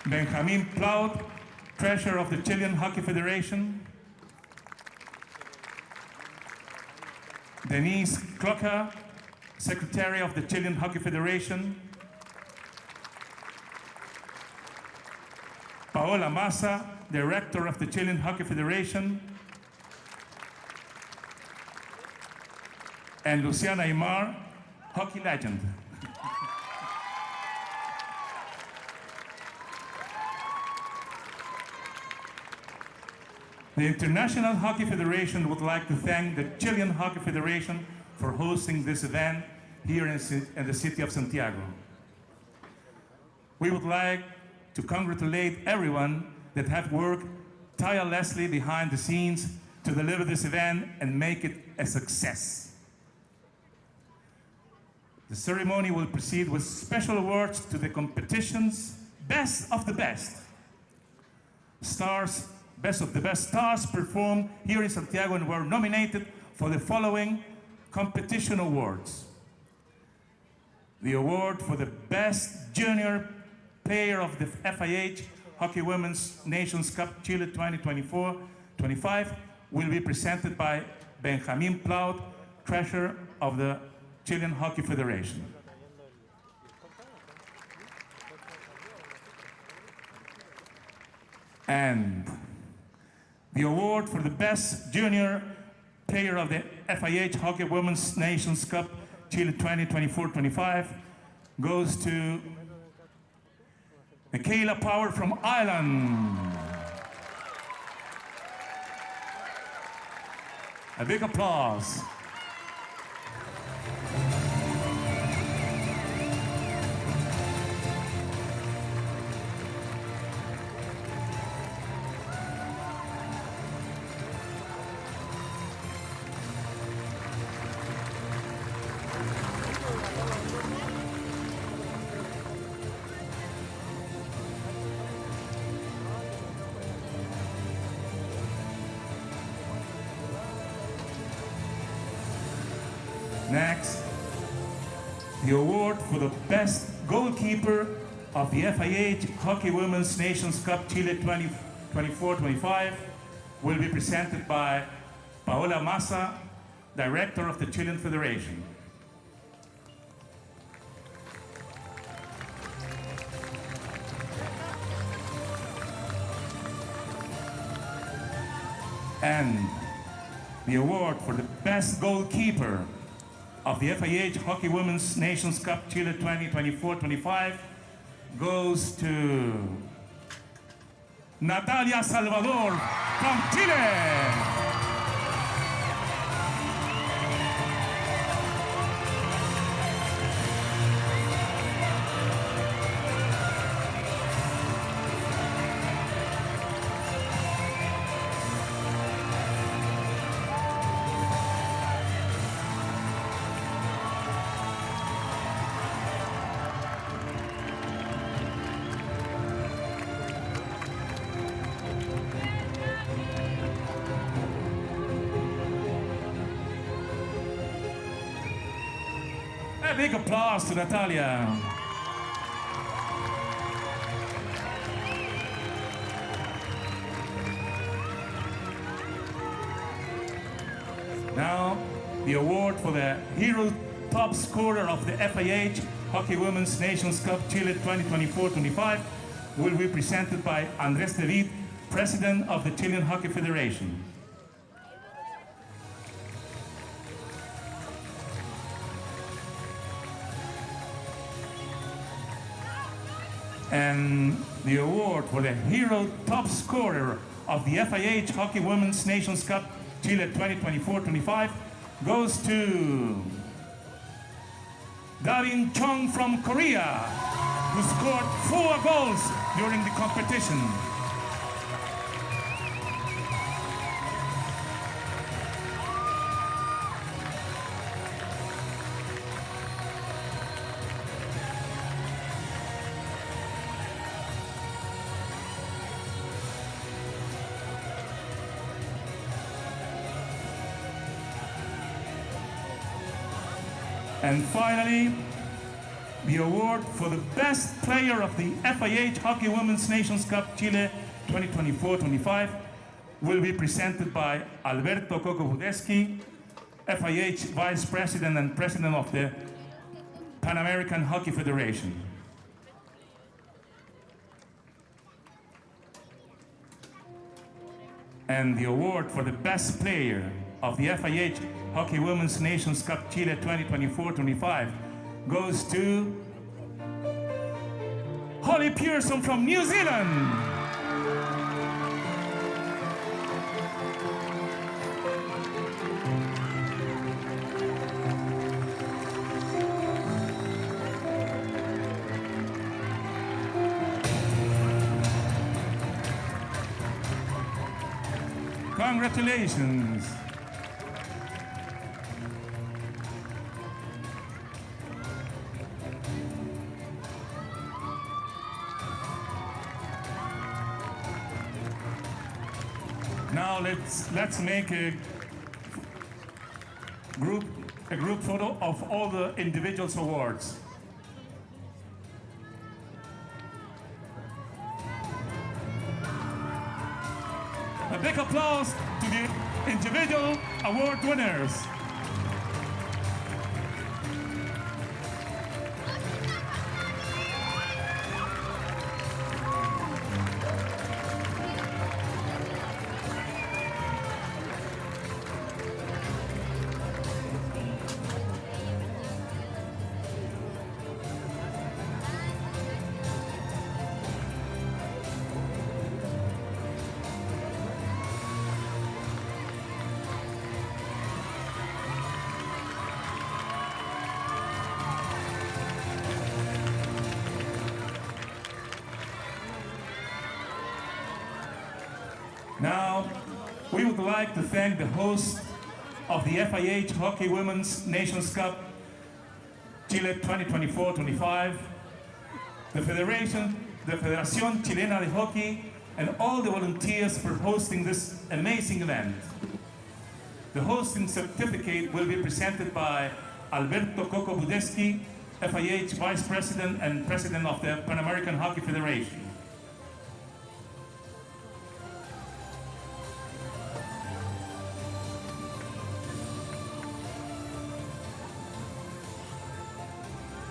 Benjamin Plaut, Treasurer of the Chilean Hockey Federation. Denise Cloca, Secretary of the Chilean Hockey Federation. Paola Massa, Director of the Chilean Hockey Federation. And Luciana Aymar, hockey legend. The International Hockey Federation would like to thank the Chilean Hockey Federation for hosting this event here in the city of Santiago. We would like to congratulate everyone that have worked tirelessly behind the scenes to deliver this event and make it a success. The ceremony will proceed with special awards to the competition's best of the best. Best of the best stars performed here in Santiago and were nominated for the following competition awards. The award for the best junior player of the FIH Hockey Women's Nations Cup Chile 2024-25 will be presented by Benjamin Plaut, Treasurer of the Chilean Hockey Federation. And the award for the best junior player of the FIH Hockey Women's Nations Cup Chile 2024-25 goes to Michaela Power from Ireland. A big applause. Next, the award for the best goalkeeper of the FIH Hockey Women's Nations Cup Chile 2024-25 will be presented by Paola Massa, Director of the Chilean Federation. And the award for the best goalkeeper of the FIH Hockey Women's Nations Cup Chile 2024-25 goes to Natalia Salvador from Chile. big applause to Natalia. Now, the award for the Hero Top Scorer of the FIH Hockey Women's Nations Cup Chile 2024-25 will be presented by Andrés David, President of the Chilean Hockey Federation. And the award for the Hero Top Scorer of the FIH Hockey Women's Nations Cup Chile 2024-25 goes to Darin Chung from Korea, who scored 4 goals during the competition. And finally, the award for the best player of the FIH Hockey Women's Nations Cup Chile 2024-25 will be presented by Alberto Coco Budeschi, FIH Vice President and President of the Pan American Hockey Federation. And the award for the best player of the FIH Hockey Women's Nations Cup Chile 2024-25 goes to Holly Pearson from New Zealand. Congratulations. Now let's make a group photo of all the individuals' awards. A big applause to the individual award winners. Now, we would like to thank the host of the FIH Hockey Women's Nations Cup Chile 2024-25, the Federación Chilena de Hockey, and all the volunteers for hosting this amazing event. The hosting certificate will be presented by Alberto Coco Budeschi, FIH Vice President and President of the Pan American Hockey Federation.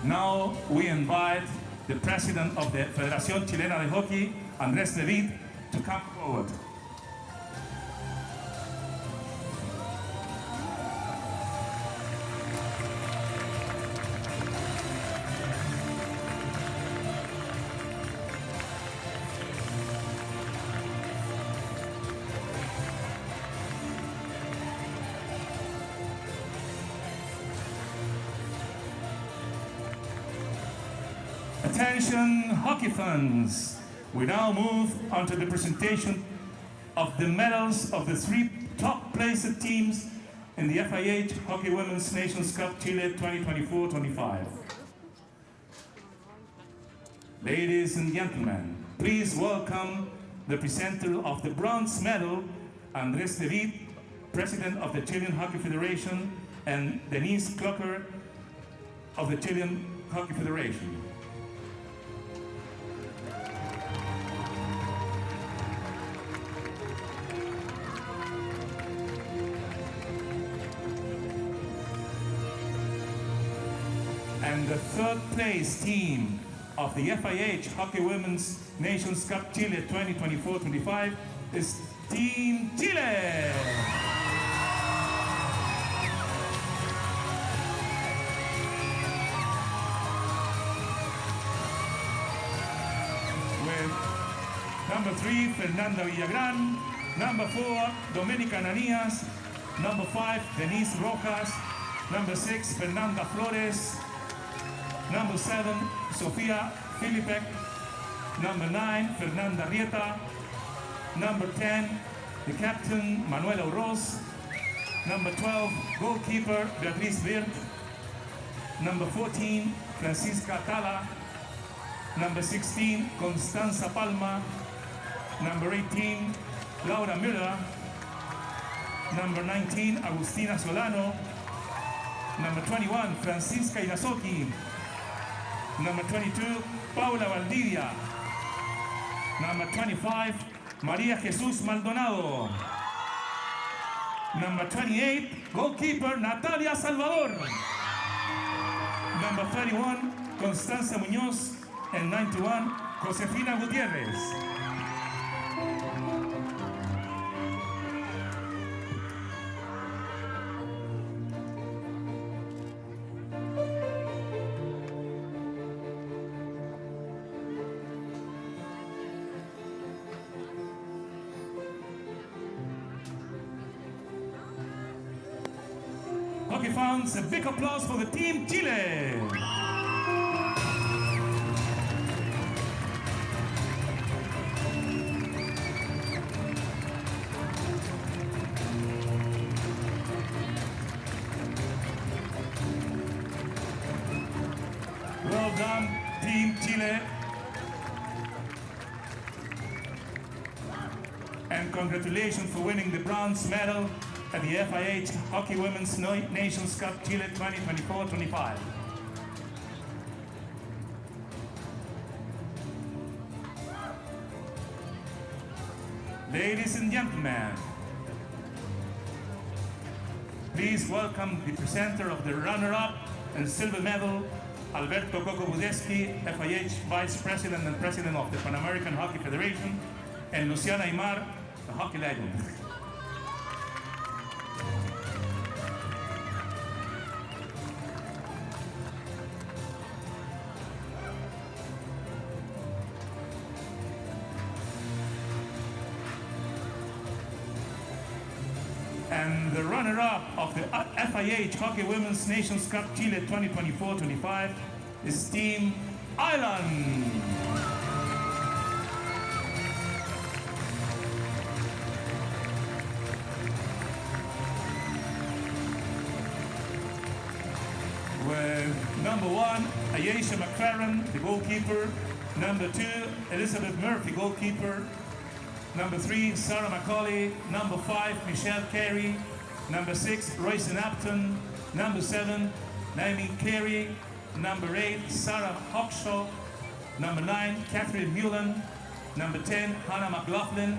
Now we invite the President of the Federación Chilena de Hockey, Andrés David, to come forward. Attention hockey fans, we now move on to the presentation of the medals of the 3 top placed teams in the FIH Hockey Women's Nations Cup Chile 2024-25. Ladies and gentlemen, please welcome the presenter of the bronze medal, Andrés David, President of the Chilean Hockey Federation, and Denise Clocker, of the Chilean Hockey Federation. And the third place team of the FIH Hockey Women's Nations Cup Chile 2024-25 is Team Chile. With number 3, Fernanda Villagran, number 4, Domenica Ananias, number 5, Denise Rojas, number 6, Fernanda Flores, number 7, Sofia Filipek, number 9, Fernanda Rieta, number 10, the captain, Manuela Oroz, number 12, goalkeeper, Beatriz Wirt, number 14, Francisca Tala, number 16, Constanza Palma, number 18, Laura Müller, number 19, Agustina Solano, number 21, Francisca Irasoki, number 22, Paula Valdivia, number 25, Maria Jesus Maldonado, number 28, goalkeeper, Natalia Salvador, number 31, Constanza Muñoz, and 91, Josefina Gutierrez. Hockey fans, a big applause for the Team Chile. Well done, Team Chile. And congratulations for winning the bronze medal at the FIH Hockey Women's Nations Cup Chile 2024-25. Ladies and gentlemen, please welcome the presenter of the runner-up and silver medal, Alberto Coco Budesky, FIH Vice President and President of the Pan American Hockey Federation, and Luciana Aymar, the hockey legend. And the runner-up of the FIH Hockey Women's Nations Cup Chile 2024-25 is Team Ireland. With number 1, Ayesha McLaren, the goalkeeper. Number 2, Elizabeth Murphy, goalkeeper. Number 3, Sarah McCauley. Number 5, Michelle Carey. Number 6, Royce Napton. Number 7, Naomi Carey. Number 8, Sarah Hawkshaw. Number 9, Catherine Mullen. Number 10, Hannah McLaughlin.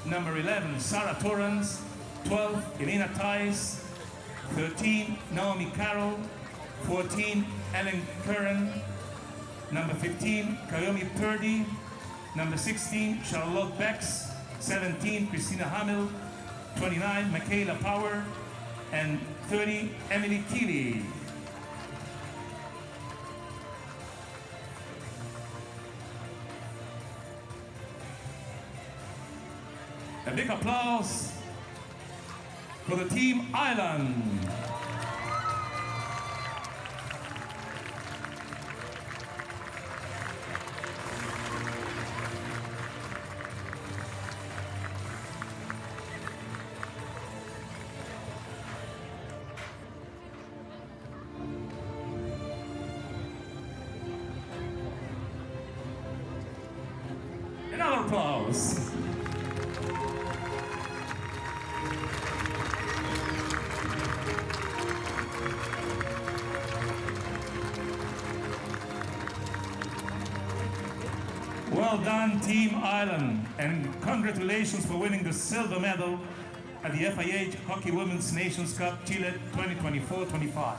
Number 11, Sarah Torrance. 12, Elena Tice. 13, Naomi Carroll. 14, Ellen Curran. Number 15, Kayomi Purdy. Number 16, Charlotte Bex. 17, Christina Hamill. 29, Michaela Power. And 30, Emily Keeley. A big applause for the Team Ireland. Another applause. Well done, Team Ireland, and congratulations for winning the silver medal at the FIH Hockey Women's Nations Cup Chile 2024-25.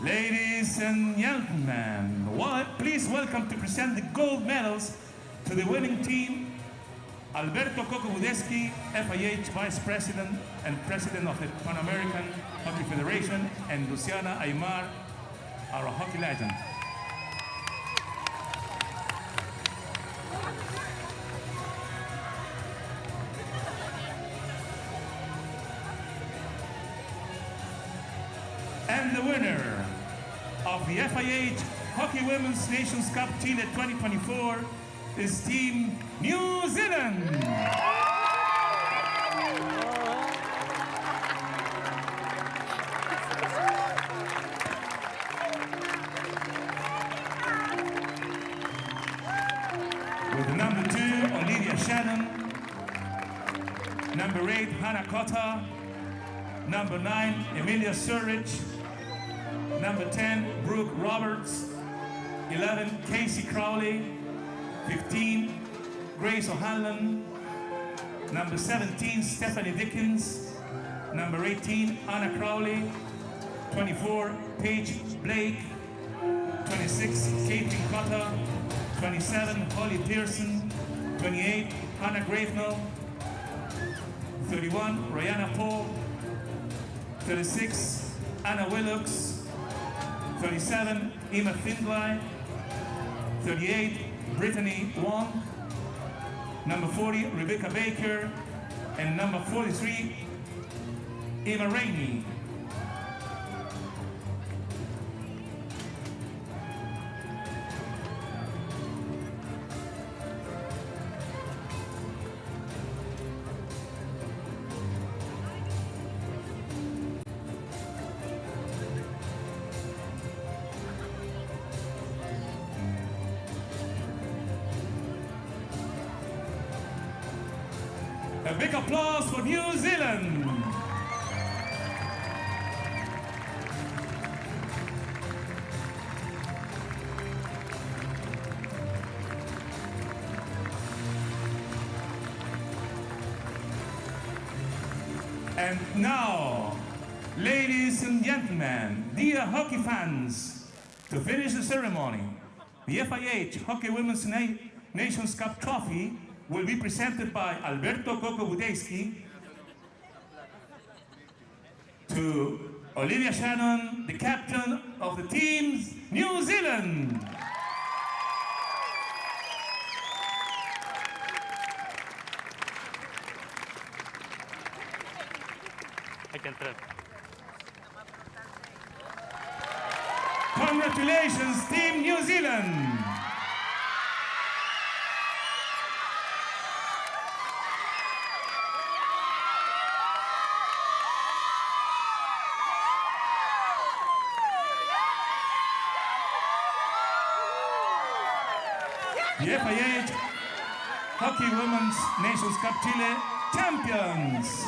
Ladies and gentlemen, please welcome to present the gold medals to the winning team, Alberto Coco Budesky, FIH Vice President and President of the Pan American Hockey Federation, and Luciana Aymar, our hockey legend. And the winner of the FIH Hockey Women's Nations Cup Chile 2024 is Team New Zealand. With number 2, An Nua-Shéalainn, number 8, Hannah Cotta, number 9, Emilia Surridge, number 10, Brooke Roberts, 11, Casey Craoladh, 15, Grace O'Hanlon, number 17, Stephanie Dickens, number 18, Anna Crowley, 24, Paige Blake, 26, Caitlin Cotta, 27, Holly Pearson, 28, Hannah Gravenell, 31, Rihanna Poe, 36, Anna Willocks, 37, Emma Findlay, 38, Brittany Wong, number 40, Rebecca Baker, and number 43, Emma Rainey. A big applause for New Zealand. And now, ladies and gentlemen, dear hockey fans, to finish the ceremony, the FIH Hockey Women's Nations Cup trophy will be presented by Alberto Coco Budesky to Olivia Shannon, the captain of the team's New Zealand. Congratulations, Team New Zealand. The FIH Hockey Women's Nations Cup Chile champions.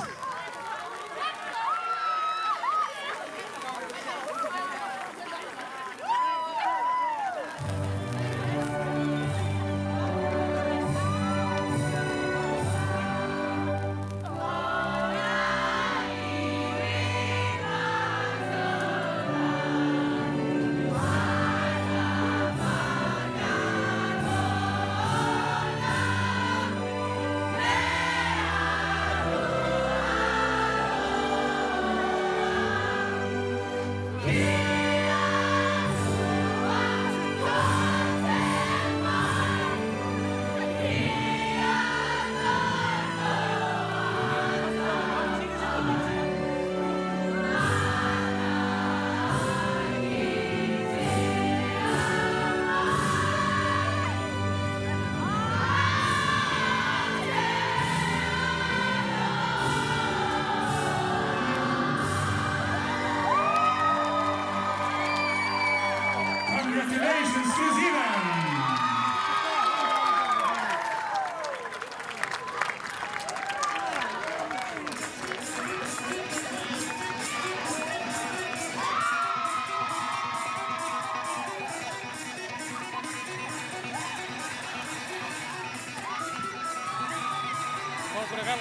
Ladies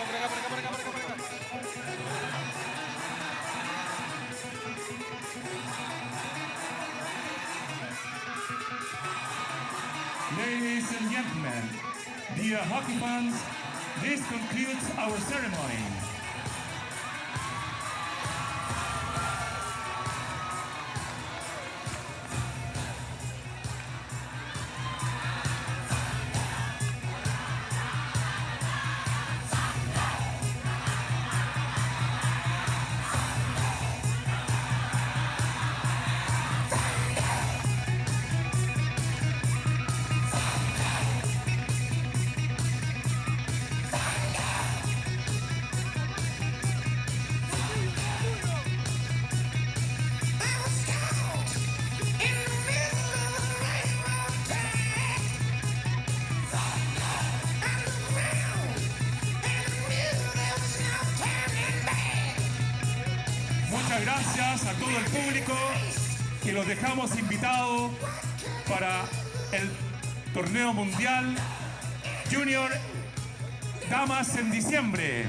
and gentlemen, dear hockey fans, this concludes our ceremony. Muchas gracias a todo el público y los dejamos invitados para el torneo mundial Junior Damas en diciembre.